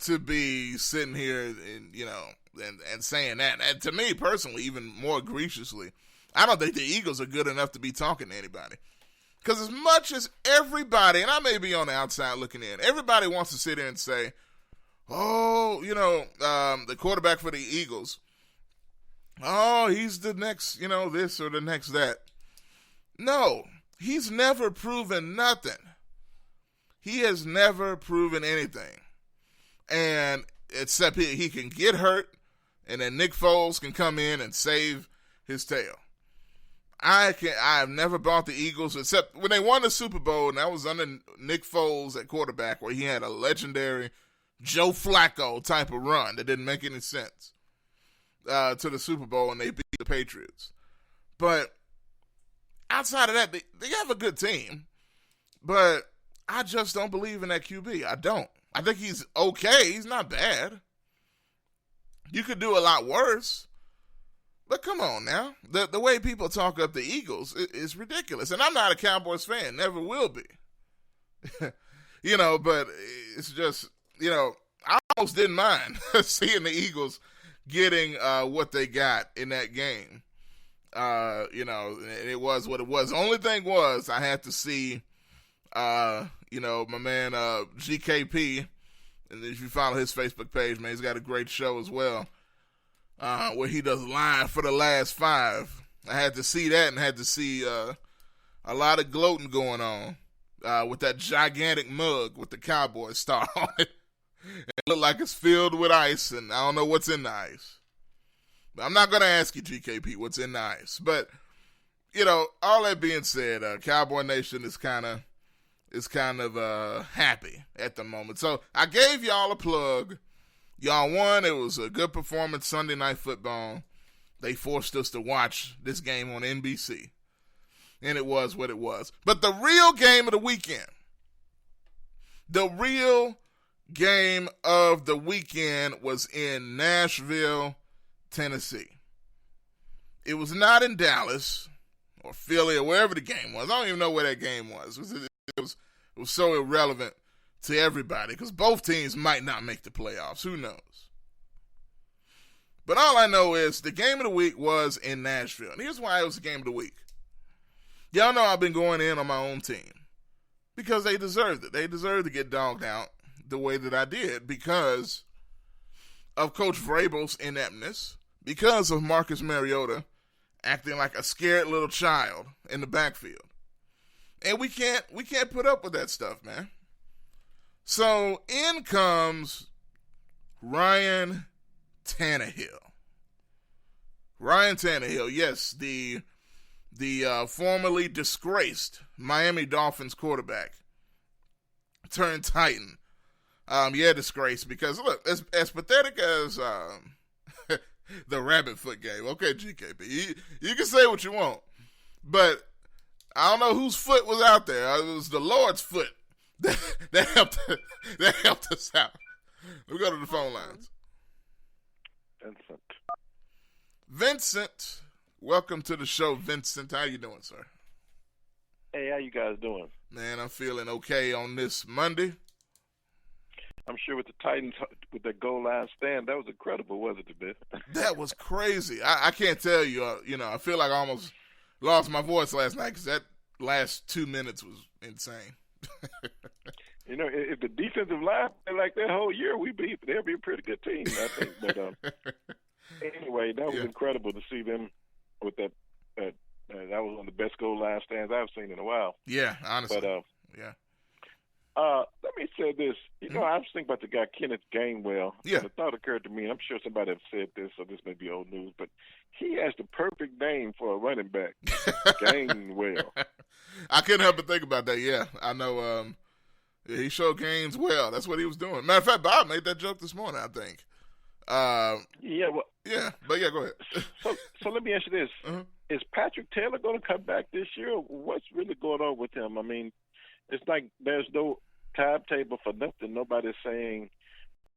D: to be sitting here and saying that. And to me, personally, even more egregiously, I don't think the Eagles are good enough to be talking to anybody. Because as much as everybody, and I may be on the outside looking in, everybody wants to sit here and say, the quarterback for the Eagles, he's the next, this or the next that. No, he's never proven nothing. He has never proven anything. And except he can get hurt, and then Nick Foles can come in and save his tail. I have never bought the Eagles, except when they won the Super Bowl, and that was under Nick Foles at quarterback, where he had a legendary Joe Flacco type of run that didn't make any sense to the Super Bowl, and they beat the Patriots. But outside of that, they have a good team, but I just don't believe in that QB. I don't. I think he's okay. He's not bad. You could do a lot worse. But come on now. The way people talk up the Eagles is ridiculous. And I'm not a Cowboys fan. Never will be. But it's just, I almost didn't mind seeing the Eagles getting what they got in that game. It was what it was. The only thing was I had to see, my man GKP, and if you follow his Facebook page, man, he's got a great show as well, where he does live for the last 5. I had to see that and had to see a lot of gloating going on with that gigantic mug with the Cowboy star on it. It looked like it's filled with ice, and I don't know what's in the ice. But I'm not going to ask you, GKP, what's in the ice. But, all that being said, Cowboy Nation is kind of happy at the moment. So I gave y'all a plug. Y'all won. It was a good performance Sunday Night Football. They forced us to watch this game on NBC. And it was what it was. But the real game of the weekend, was in Nashville, Tennessee. It was not in Dallas or Philly or wherever the game was. I don't even know where that game was. It was so irrelevant to everybody because both teams might not make the playoffs. Who knows? But all I know is the game of the week was in Nashville. And here's why it was the game of the week. Y'all know I've been going in on my own team because they deserved it. They deserved to get dogged out the way that I did because of Coach Vrabel's ineptness, because of Marcus Mariota acting like a scared little child in the backfield. And we can't put up with that stuff, man. So in comes Ryan Tannehill, Ryan Tannehill, yes, the formerly disgraced Miami Dolphins quarterback turned Titan. Disgraced because look, as pathetic as the rabbit foot game. Okay, GKP, you can say what you want, but I don't know whose foot was out there. It was the Lord's foot that helped us out. We go to the phone lines. Vincent, welcome to the show, Vincent. How you doing, sir?
G: Hey, how you guys doing?
D: Man, I'm feeling okay on this Monday.
G: I'm sure with the Titans, with that goal line stand, that was incredible, wasn't it, man?
D: That was crazy. I can't tell you, I feel like I almost lost my voice last night because that last 2 minutes was insane.
G: If the defensive line played like that whole year, they'll be a pretty good team, I think. But anyway, that was incredible to see them with that. That was one of the best goal line stands I've seen in a while.
D: Yeah, honestly.
G: But
D: yeah.
G: Let me say this. I was thinking about the guy Kenneth Gainwell.
D: Yeah.
G: The thought occurred to me, and I'm sure somebody have said this, so this may be old news, but he has the perfect name for a running back. Gainwell.
D: I couldn't help but think about that. Yeah, I know. He showed gains well. That's what he was doing. Matter of fact, Bob made that joke this morning, I think. Go ahead.
G: So let me ask you this.
D: Uh-huh.
G: Is Patrick Taylor going to come back this year? What's really going on with him? I mean, it's like there's no timetable for nothing. Nobody's saying,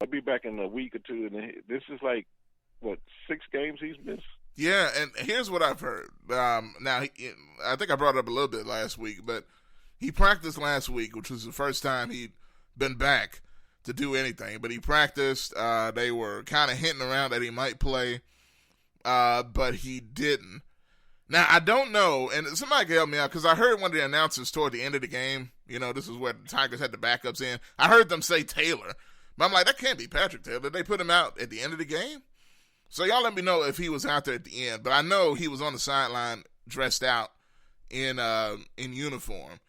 G: I'll be back in a week or two. And this is like, 6 games he's missed?
D: Yeah, and here's what I've heard. Now, I think I brought it up a little bit last week, but he practiced last week, which was the first time he'd been back to do anything. But he practiced. They were kind of hinting around that he might play, but he didn't. Now, I don't know, and somebody can help me out, because I heard one of the announcers toward the end of the game, this is where the Tigers had the backups in. I heard them say Taylor, but I'm like, that can't be Patrick Taylor. Did they put him out at the end of the game? So y'all let me know if he was out there at the end. But I know he was on the sideline dressed out in uniform,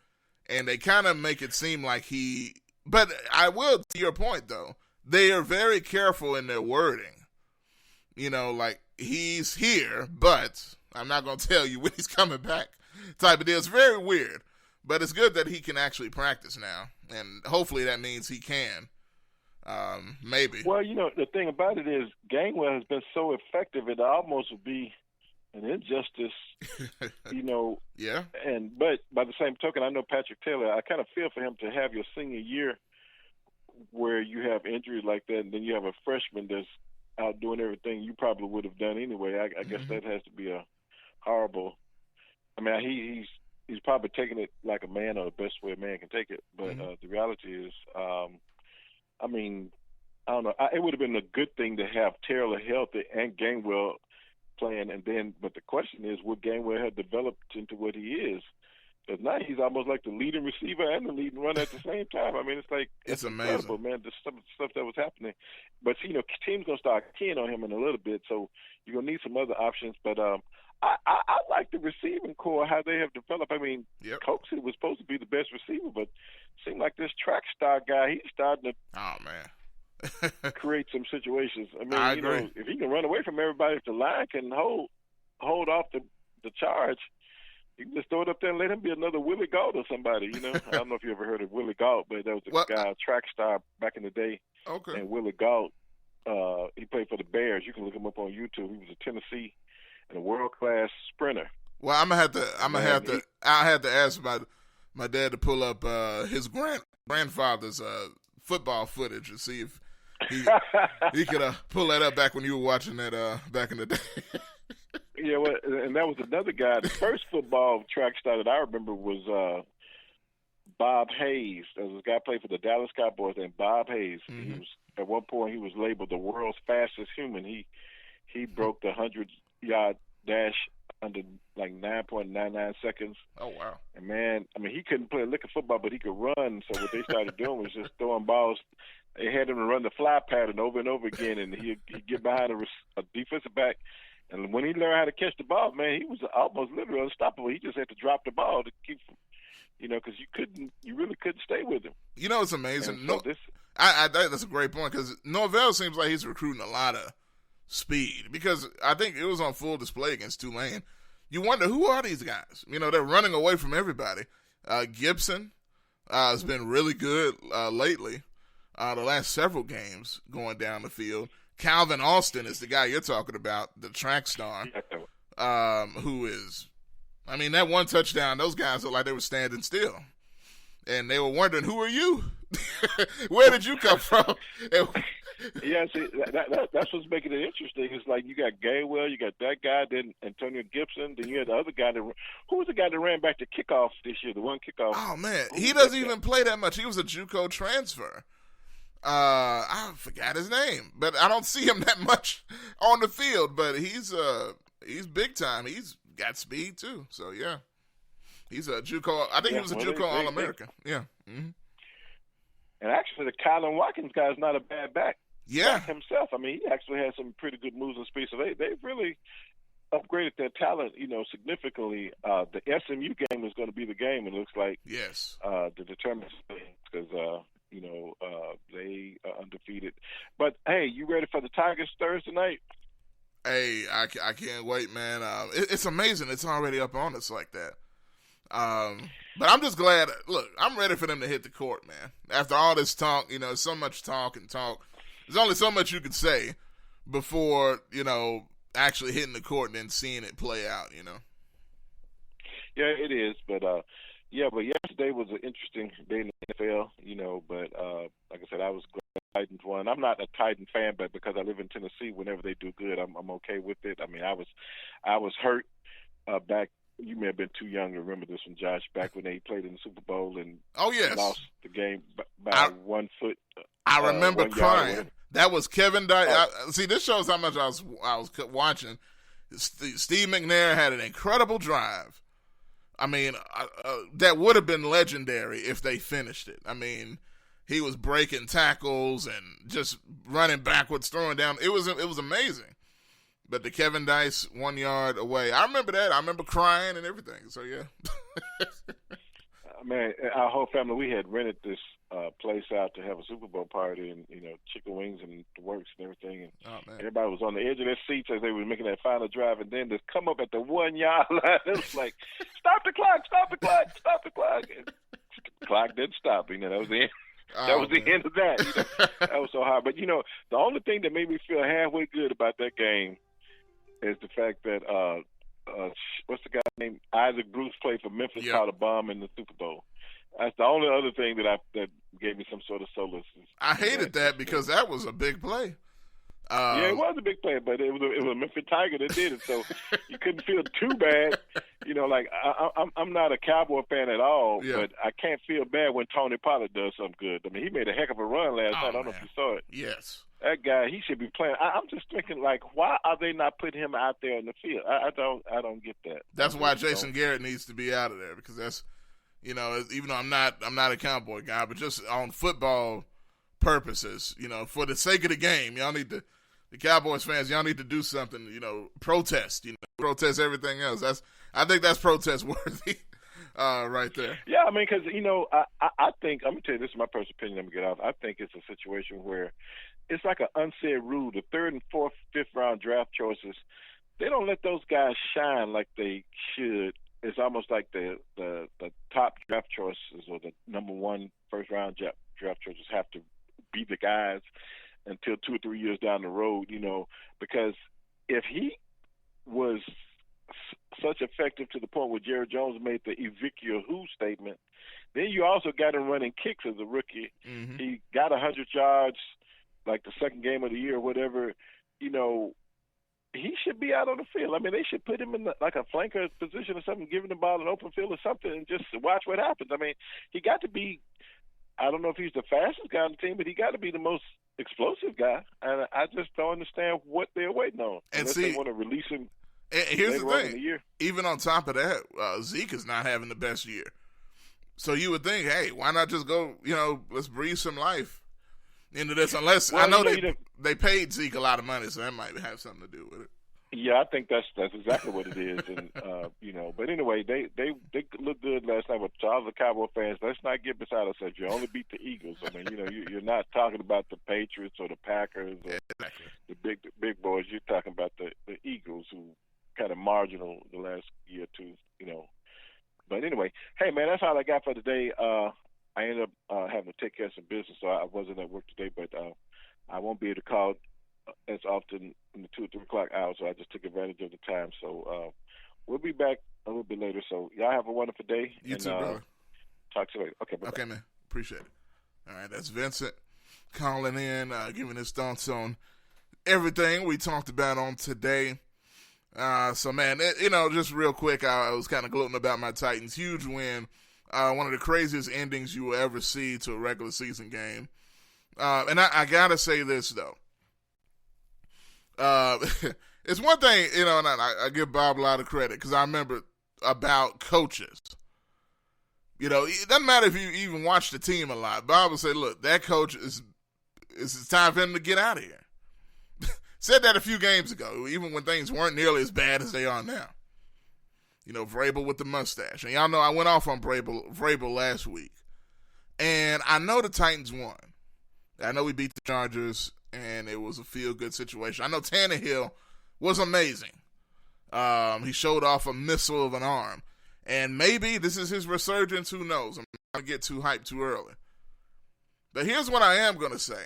D: and they kind of make it seem like he – but I will, to your point, though, they are very careful in their wording. Like, he's here, but – I'm not going to tell you when he's coming back type of deal. It's very weird, but it's good that he can actually practice now, and hopefully that means he can, maybe.
G: Well, the thing about it is Gainwell has been so effective, it almost would be an injustice,
D: Yeah.
G: But by the same token, I know Patrick Taylor, I kind of feel for him to have your senior year where you have injuries like that, and then you have a freshman that's out doing everything you probably would have done anyway. I guess that has to be a horrible. I mean, he's probably taking it like a man, or the best way a man can take it. But the reality is, I mean, I don't know. It would have been a good thing to have Taylor healthy and Gainwell playing, but the question is, would Gainwell have developed into what he is? Because now he's almost like the leading receiver and the leading runner at the same time. I mean, it's like
D: it's amazing,
G: man. Some of the stuff that was happening, but teams gonna start keying on him in a little bit, so you're gonna need some other options. But I like the receiving core, how they have developed. I mean, Coates was supposed to be the best receiver, but it seemed like this track star guy, he's starting to create some situations. I mean,
D: I agree.
G: If he can run away from everybody, if the line can hold off the charge, you can just throw it up there and let him be another Willie Gault or somebody, I don't know if you ever heard of Willie Gault, but that was a guy, a track star back in the day.
D: Okay.
G: And Willie Gault, he played for the Bears. You can look him up on YouTube. He was a Tennessee and a world-class sprinter.
D: Well, I had to ask my dad to pull up his grandfather's football footage and see if he could pull that up back when you were watching that back in the day.
G: Yeah, well, and that was another guy. The first football track star that I remember was Bob Hayes. There was a guy played for the Dallas Cowboys named Bob Hayes. He was at one point he was labeled the world's fastest human. He broke the 100-yard dash under like 9.99 seconds.
D: Oh wow!
G: And man, I mean, he couldn't play a lick of football, but he could run. So what they started doing was just throwing balls. They had him to run the fly pattern over and over again, and he'd get behind a defensive back. And when he learned how to catch the ball, man, he was almost literally unstoppable. He just had to drop the ball to keep, because you really couldn't stay with him.
D: It's amazing. That's a great point because Norvell seems like he's recruiting a lot of speed, because I think it was on full display against Tulane. You wonder, who are these guys? You know, they're running away from everybody. Gibson has been really good lately, the last several games going down the field. Calvin Austin is the guy you're talking about, the track star, who is, I mean, that one touchdown, those guys looked like they were standing still. And they were wondering, who are you? Where did you come from?
G: Yeah, see, that's what's making it interesting. It's like you got Gainwell, you got that guy, then Antonio Gibson, then you had the other guy. Who was the guy that ran back the kickoff this year, the one kickoff?
D: Oh, man, he doesn't even play that much. He was a JUCO transfer. I forgot his name, but I don't see him that much on the field. But he's big time. He's got speed too. So yeah, he's a JUCO. I think he was a JUCO All-American. Yeah. Mm-hmm.
G: And actually, the Kylan Watkins guy is not a bad back.
D: Yeah,
G: back himself. I mean, he actually has some pretty good moves and speed. So they've really upgraded their talent, significantly. The SMU game is going to be the game. It looks like.
D: Yes.
G: To determine because they are undefeated. But hey, you ready for the Tigers Thursday night?
D: Hey, I can't wait, man. It's amazing. It's already up on us like that. But I'm just glad. Look, I'm ready for them to hit the court, man. After all this talk, so much talk and talk. There's only so much you can say before, actually hitting the court and then seeing it play out,
G: Yeah, it is. But, but yesterday was an interesting day in the NFL, But like I said, I was glad the Titans won. I'm not a Titan fan, but because I live in Tennessee, whenever they do good, I'm okay with it. I mean, I was hurt back. You may have been too young to remember this one, Josh, back when they played in the Super Bowl and lost the game by 1 foot.
D: I remember crying. That was Kevin Dice. See, this shows how much I was watching. Steve McNair had an incredible drive. I mean, that would have been legendary if they finished it. I mean, he was breaking tackles and just running backwards, throwing down. It was amazing. But the Kevin Dice 1 yard away, I remember that. I remember crying and everything. So yeah.
G: Man, our whole family, we had rented this place out to have a Super Bowl party, and chicken wings and the works and everything. And everybody was on the edge of their seats as they were making that final drive, and then to come up at the 1 yard line, it was like, stop the clock, stop the clock, stop the clock. And the clock didn't stop. That was the end. That was the end of that. That was so hard. But the only thing that made me feel halfway good about that game is the fact that what's the guy's name? Isaac Bruce played for Memphis, caught a bomb in the Super Bowl. That's the only other thing that gave me some sort of solace. I
D: hated that because that was a big play.
G: Yeah, it was a big play, but it was a Memphis Tiger that did it, so you couldn't feel too bad. I'm not a Cowboy fan at all, but I can't feel bad when Tony Pollard does something good. I mean, he made a heck of a run last night. I don't know if you saw it.
D: Yes.
G: That guy, he should be playing. I'm just thinking, why are they not putting him out there in the field? I don't get that.
D: That's why Jason Garrett needs to be out of there, because that's, even though I'm not a Cowboy guy, but just on football purposes, for the sake of the game, the Cowboys fans, y'all need to do something, protest, protest everything else. I think that's protest worthy. Right there.
G: Yeah, I mean, because, I think, I'm going to tell you, this is my personal opinion, I'm going to get off. I think it's a situation where it's like an unsaid rule. The third and fourth, fifth round draft choices, they don't let those guys shine like they should. It's almost like the top draft choices or the number one first round draft choices have to be the guys until 2 or 3 years down the road, because if he was such effective to the point where Jerry Jones made the Ezekiel Who statement, then you also got him running kicks as a rookie. Mm-hmm. He got 100 yards like the second game of the year or whatever. He should be out on the field. I mean, they should put him in a flanker position or something, giving the ball an open field or something, and just watch what happens. I mean, he got to be, I don't know if he's the fastest guy on the team, but he got to be the most explosive guy. And I just don't understand what they're waiting on.
D: And
G: unless they want to release him.
D: And here's the thing. Even on top of that, Zeke is not having the best year. So you would think, hey, why not just go, let's breathe some life into this, unless I know they paid Zeke a lot of money, so that might have something to do with it.
G: Yeah, I think that's exactly what it is, and But anyway, they looked good last night. But to all the Cowboy fans, let's not get beside ourselves. You only beat the Eagles. I mean, you're not talking about the Patriots or the Packers or the big boys. You're talking about the Eagles, who kind of marginal the last year or two. But anyway, hey man, that's all I got for today. I ended up having to take care of some business, so I wasn't at work today. But I won't be able to call as often in the 2 or 3 o'clock hours, so I just took advantage of the time. So we'll be back a little bit later. So y'all have a wonderful day.
D: You too, brother.
G: Talk to you later. Okay, bye-bye.
D: Okay, man. Appreciate it. All right, that's Vincent calling in, giving his thoughts on everything we talked about on today. So, man, just real quick, I was kind of gloating about my Titans. Huge win. One of the craziest endings you will ever see to a regular season game. And I got to say this, though. It's one thing, and I give Bob a lot of credit because I remember about coaches. It doesn't matter if you even watch the team a lot. Bob will say, look, that coach it's time for him to get out of here. Said that a few games ago, even when things weren't nearly as bad as they are now. Vrabel with the mustache. And y'all know I went off on Vrabel last week. And I know the Titans won. I know we beat the Chargers, and it was a feel-good situation. I know Tannehill was amazing. He showed off a missile of an arm. And maybe this is his resurgence. Who knows? I'm not going to get too hyped too early. But here's what I am going to say.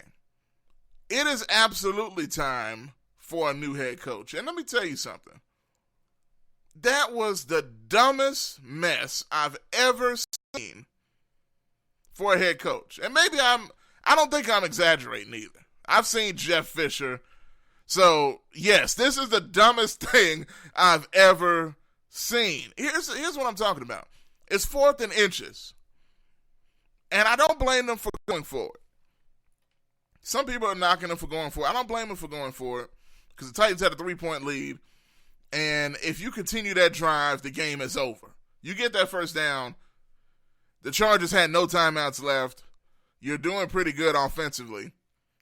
D: It is absolutely time for a new head coach. And let me tell you something. That was the dumbest mess I've ever seen for a head coach. And maybe I don't think I'm exaggerating either. I've seen Jeff Fisher. So, yes, this is the dumbest thing I've ever seen. Here's what I'm talking about. It's 4th and inches. And I don't blame them for going for it. Some people are knocking them for going for it. I don't blame them for going for it because the Titans had a 3-point lead. And if you continue that drive, the game is over. You get that first down. The Chargers had no timeouts left. You're doing pretty good offensively.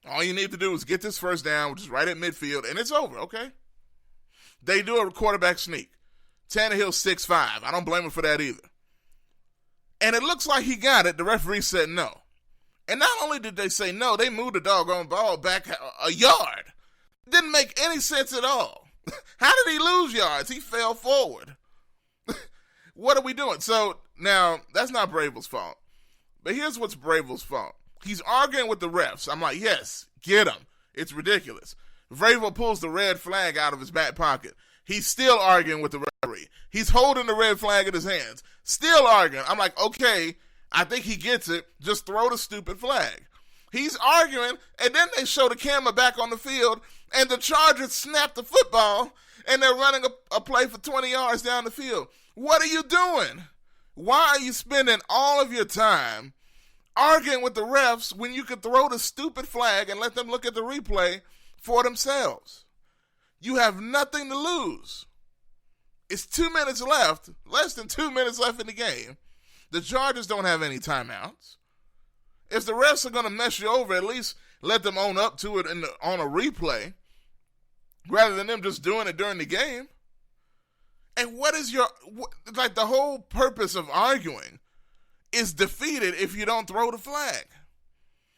D: All you need to do is get this first down, which is right at midfield, and it's over, okay? They do a quarterback sneak. Tannehill's 6'5". I don't blame him for that either. And it looks like he got it. The referee said no. And not only did they say no, they moved the doggone ball back a yard. Didn't make any sense at all. How did he lose yards? He fell forward. What are we doing? So, now, that's not Vrabel's fault. But here's what's Vrabel's fault. He's arguing with the refs. I'm like, yes, get him. It's ridiculous. Vrabel pulls the red flag out of his back pocket. He's still arguing with the referee. He's holding the red flag in his hands. Still arguing. I'm like, okay, I think he gets it. Just throw the stupid flag. He's arguing, and then they show the camera back on the field, and the Chargers snap the football, and they're running a play for 20 yards down the field. What are you doing? Why are you spending all of your time arguing with the refs when you could throw the stupid flag and let them look at the replay for themselves? You have nothing to lose. It's 2 minutes left, less than 2 minutes left in the game. The Chargers don't have any timeouts. If the refs are going to mess you over, at least let them own up to it on a replay rather than them just doing it during the game. And the whole purpose of arguing is defeated if you don't throw the flag.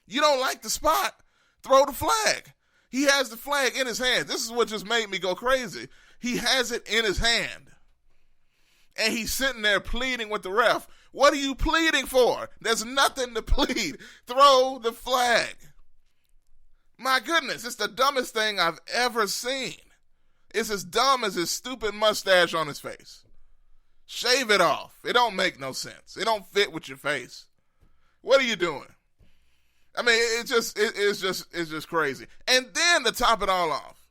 D: You don't like the spot, throw the flag. He has the flag in his hand. This is what just made me go crazy. He has it in his hand. And he's sitting there pleading with the ref. What are you pleading for? There's nothing to plead. Throw the flag. My goodness, it's the dumbest thing I've ever seen. It's as dumb as his stupid mustache on his face. Shave it off. It don't make no sense. It don't fit with your face. What are you doing? I mean, it's just crazy. And then to top it all off,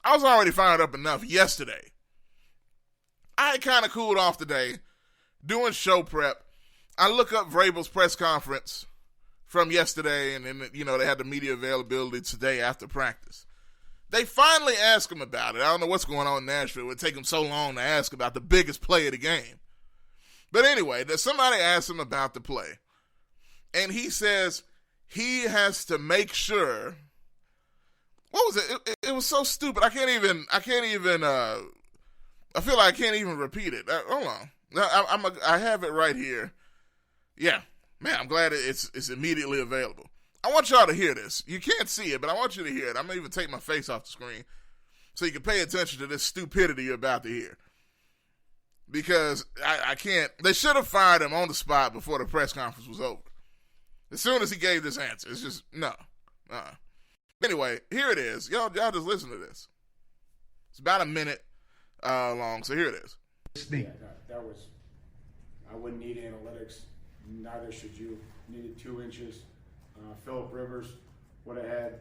D: I was already fired up enough yesterday. I kind of cooled off today, doing show prep. I look up Vrabel's press conference from yesterday, and then they had the media availability today after practice. They finally asked him about it. I don't know what's going on in Nashville. It would take him so long to ask about the biggest play of the game. But anyway, somebody asked him about the play. And he says he has to make sure what was it? It was so stupid. I can't even. I feel like I can't even repeat it. Hold on. I have it right here. Yeah, man, I'm glad it's immediately available. I want y'all to hear this. You can't see it, but I want you to hear it. I'm gonna even take my face off the screen so you can pay attention to this stupidity you're about to hear. Because I can't. They should have fired him on the spot before the press conference was over. As soon as he gave this answer, it's just no. Anyway, here it is. Y'all just listen to this. It's about a minute long, so here it is.
H: Yeah, that was. I wouldn't need analytics. Neither should you. Needed 2 inches. Phillip Rivers would have had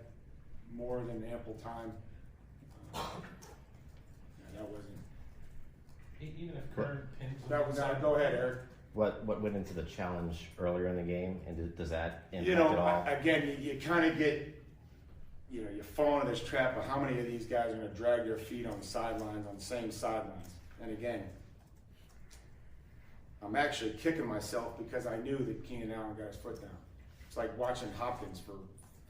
H: more than ample time. That wasn't.
I: Even if current pins.
H: That was. Go ahead, Eric.
I: What went into the challenge earlier in the game, and does that impact at all?
H: Again, you kind of get. You fall into this trap of how many of these guys are going to drag their feet on the sidelines, on the same sidelines. And again, I'm actually kicking myself because I knew that Keenan Allen got his foot down. It's like watching Hopkins for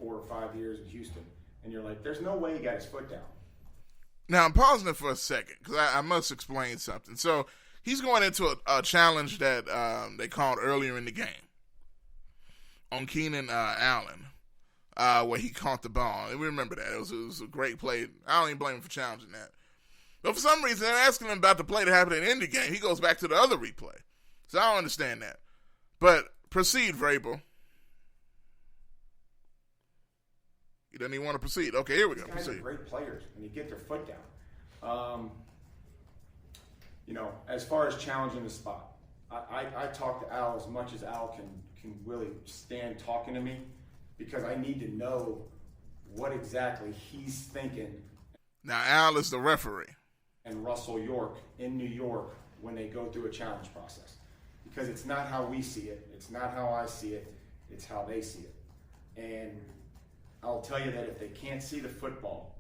H: 4 or 5 years in Houston. And you're like, there's no way he got his foot down.
D: Now, I'm pausing it for a second because I must explain something. So he's going into a challenge that they called earlier in the game on Keenan Allen. Where he caught the ball. And we remember that. It was a great play. I don't even blame him for challenging that. But for some reason, they're asking him about the play that happened at the end of the game. He goes back to the other replay. So I don't understand that. But proceed, Vrabel. He doesn't even want to proceed. Okay, here we go.
H: These guys
D: proceed.
H: are great players, and you get their foot down. As far as challenging the spot, I talk to Al as much as Al can really stand talking to me, because I need to know what exactly he's thinking.
D: Now, Al is the referee.
H: And Russell York in New York when they go through a challenge process. Because it's not how we see it. It's not how I see it. It's how they see it. And I'll tell you that if they can't see the football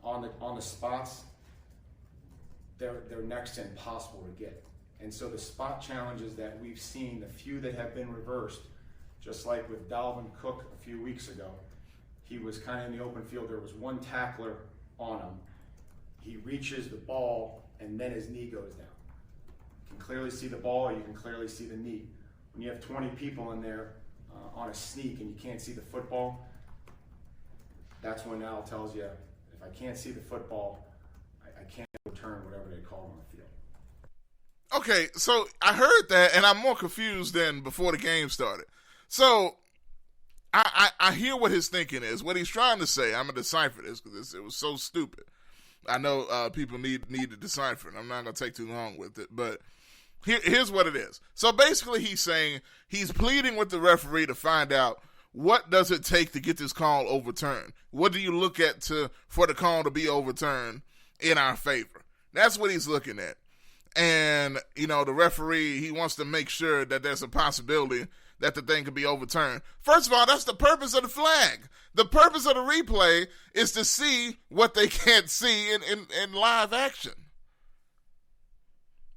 H: on the spots, they're next to impossible to get. And so the spot challenges that we've seen, the few that have been reversed, just like with Dalvin Cook a few weeks ago, he was kind of in the open field. There was one tackler on him. He reaches the ball, and then his knee goes down. You can clearly see the ball. You can clearly see the knee. When you have 20 people in there on a sneak and you can't see the football, that's when Al tells you, if I can't see the football, I can't return whatever they call on the field.
D: Okay, so I heard that, and I'm more confused than before the game started. So I hear what his thinking is. What he's trying to say, I'm going to decipher this because it was so stupid. I know people need to decipher it. I'm not going to take too long with it, but here's what it is. So basically he's saying he's pleading with the referee to find out what does it take to get this call overturned. What do you look at for the call to be overturned in our favor? That's what he's looking at. And, the referee, he wants to make sure that there's a possibility that the thing could be overturned. First of all, that's the purpose of the flag. The purpose of the replay is to see what they can't see in live action.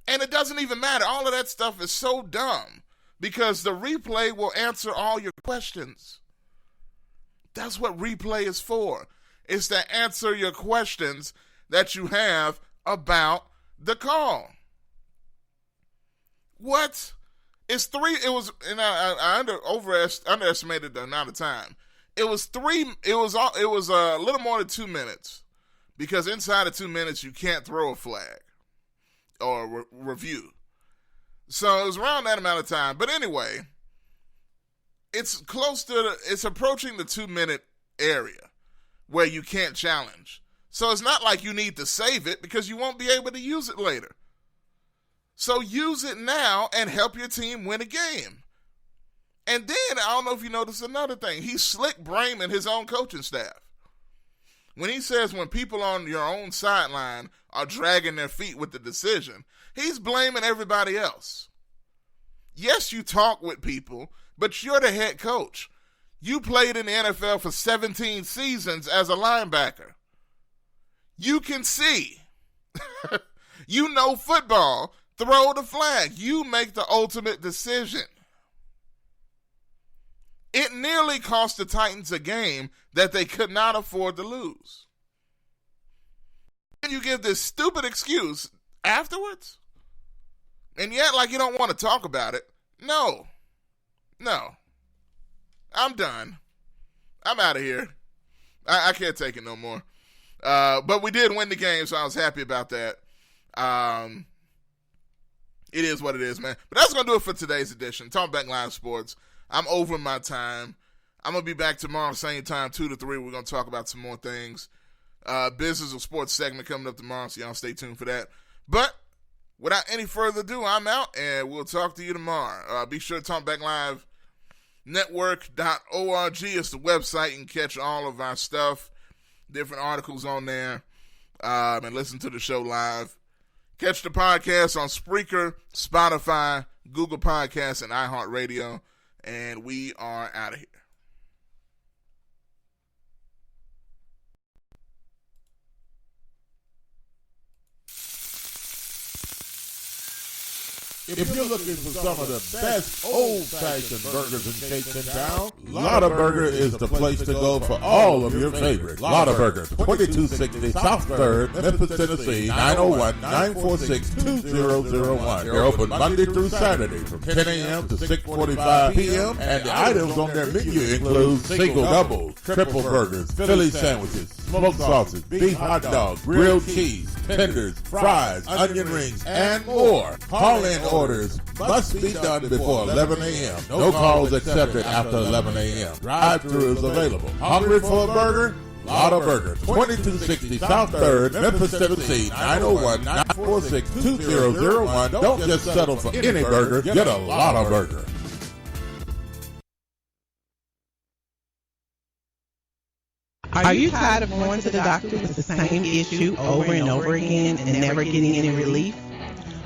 D: And it doesn't even matter. All of that stuff is so dumb because the replay will answer all your questions. That's what replay is for. It's to answer your questions that you have about the call. What? It's 3. It was, and I underestimated the amount of time. It was 3. It was a little more than 2 minutes, because inside of 2 minutes you can't throw a flag or review. So it was around that amount of time. But anyway, it's approaching the 2 minute area where you can't challenge. So it's not like you need to save it because you won't be able to use it later. So use it now and help your team win a game. And then, I don't know if you noticed another thing. He's slick blaming his own coaching staff. When he says when people on your own sideline are dragging their feet with the decision, he's blaming everybody else. Yes, you talk with people, but you're the head coach. You played in the NFL for 17 seasons as a linebacker. You can see. You know football. Throw the flag. You make the ultimate decision. It nearly cost the Titans a game that they could not afford to lose. And you give this stupid excuse afterwards? And yet, like, you don't want to talk about it. No. I'm done. I'm out of here. I can't take it no more. But we did win the game, so I was happy about that. It is what it is, man. But that's going to do it for today's edition. Talk Back Live Sports. I'm over my time. I'm going to be back tomorrow, same time, 2 to 3. We're going to talk about some more things. Business or sports segment coming up tomorrow, so y'all stay tuned for that. But without any further ado, I'm out, and we'll talk to you tomorrow. Be sure to TalkBackLiveNetwork.org is the website. You can catch all of our stuff, different articles on there, and listen to the show live. Catch the podcast on Spreaker, Spotify, Google Podcasts, and iHeartRadio. And we are out of here.
A: If you're looking for some of the best old-fashioned burgers and cakes in town, Lotta Burger is the place to go for all of your favorites. Lotta Burger, 2260 South 3rd, Memphis, Tennessee, 901-946-2001. They're open Monday through Saturday from 10 a.m. to 6:45 p.m. And the items on their menu include single doubles, triple burgers, Philly sandwiches, smoked sausage, beef hot dogs, grilled cheese, tenders, fries, onion rings, and more. Call in orders must be done before 11 a.m. No calls accepted after 11 a.m. Drive-thru is available. Hungry for a burger? Lotta Burger, 2260 South 3rd, Memphis, Tennessee, 901-946-2001. Don't just settle for any burger. Get a Lotta Burger.
B: Are you tired of going to the doctor with the same issue over and over again and never getting any relief?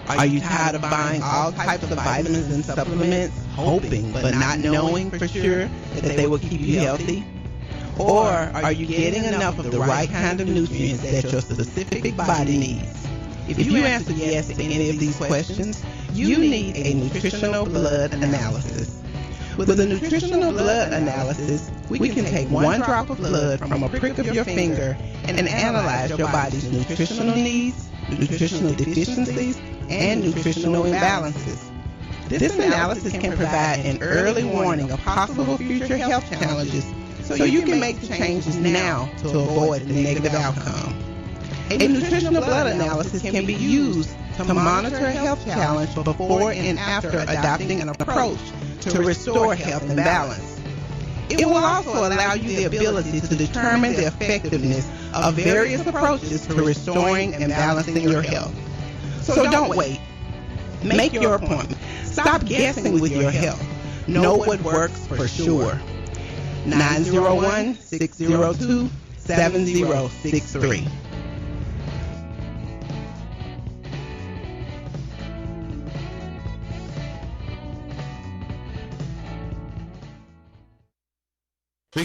B: Are you tired of buying all types of vitamins and supplements, hoping but not knowing for sure that they will keep you healthy? Or are you getting enough of the right kind of nutrients that your specific body needs? If you answer yes to any of these questions, you need a nutritional blood analysis. With a nutritional blood analysis, we can take one drop of blood from a prick of your finger and analyze your body's nutritional needs, nutritional deficiencies, and nutritional imbalances. This analysis can provide an early warning of possible future health challenges so you can make the changes now to avoid the negative outcome. A nutritional blood analysis can be used to monitor a health challenge before and after adopting an approach to restore health and balance. It will also allow you the ability to determine the effectiveness of various approaches to restoring and balancing your health. So don't wait. Make your appointment. Stop guessing with your health. Know what works for sure. 901-602-7063.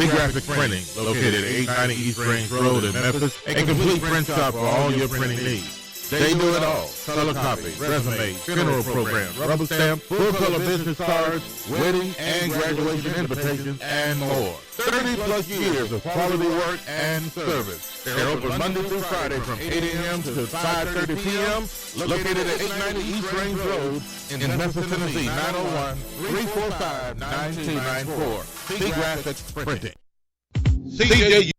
E: Graphic Printing, located at 890 East Range Road in Memphis, a complete print shop for all your printing needs. They do it all: color copy, resume, funeral programs, rubber stamp, full color business cards, wedding and graduation invitations, and more. 30 plus years of quality work and service. They're open Monday through Friday from 8 a.m. to 5:30 p.m. Located at 890 East Range Road in Memphis, Tennessee, 901-345-9294. C Graphics Printing. CJ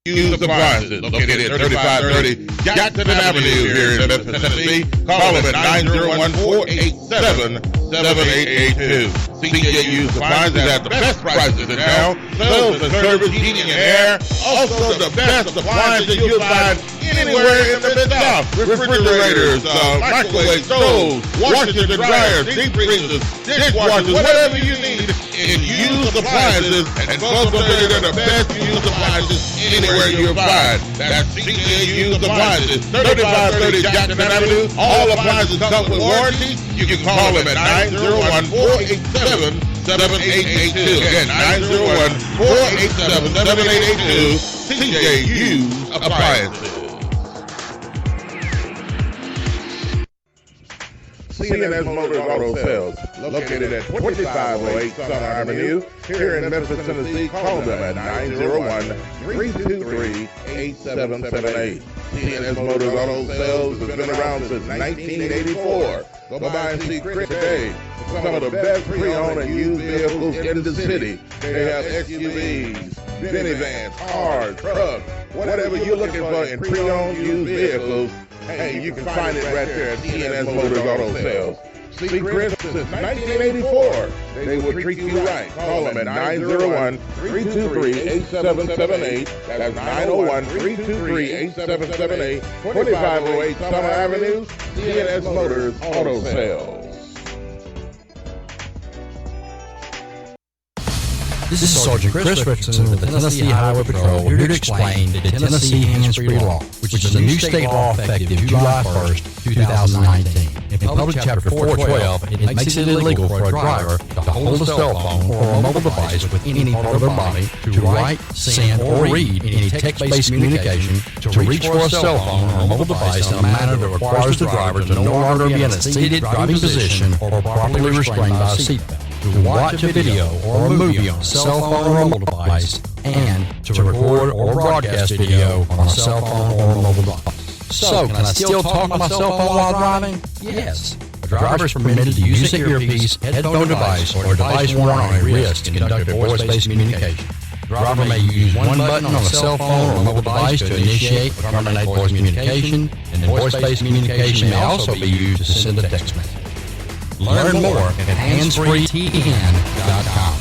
E: Used Appliances, located at 3530 Jackson Avenue here in Memphis, Tennessee. Call them at 901-487-7882. CJ Used Appliances has the best prices in town. Sales and service, heating and air. Also the best appliances you'll find anywhere in the Mid-South. Refrigerators, microwave stoves, washers and dryers, deep freezers, dishwashers, whatever you need in used appliances. And folks will tell you they're the best used appliances anywhere you'll find. That's CJ Used Appliances, 3530 Jackson Avenue. All appliances come with warranty. You can call them at 901-487-7882. Again, 901-487-7882. CJ Used Appliances.
A: CNS Motors Auto Sales, located at 2508 Summer Avenue, here in Memphis, Tennessee. Call them at 901-323-8778. TNS Motors Auto Sales has been around since 1984. Go by and see Chris today. Some of the best pre-owned and used vehicles in the city. They have SUVs, minivans, cars, trucks, whatever you're looking for in pre-owned used vehicles. Hey, you can find it right there at TNS Motors Auto Sales. See Chris since 1984. They will treat you right. Call them at 901-323-8778. That's 901-323-8778. 2508 Summer Avenue, TNS Motors Auto Sales.
J: This is Sergeant Chris Richardson of the Tennessee Highway Patrol here to explain the Tennessee Hands-Free Law, which is a new state law effective July 1st, 2019. In Public Chapter 412, it makes it illegal for a driver to hold a cell phone or a mobile device with any part of their body, to write, send, or read any text-based communication, to reach for a cell phone or a mobile device in a manner that requires the driver to no longer be in a seated driving position or properly restrained by a seatbelt, to watch a video or a movie on a cell phone or a mobile device, and to record or broadcast video on a cell phone or a mobile device. So, can I still talk on my cell phone while driving? Yes. A driver is permitted to use an earpiece, headphone device, or a device worn on a wrist to conduct a voice-based communication. The driver may use one button on a cell phone or a mobile device to initiate or terminate voice communication, and voice-based communication may also be used to send a text message. Learn more at handsfreetn.com.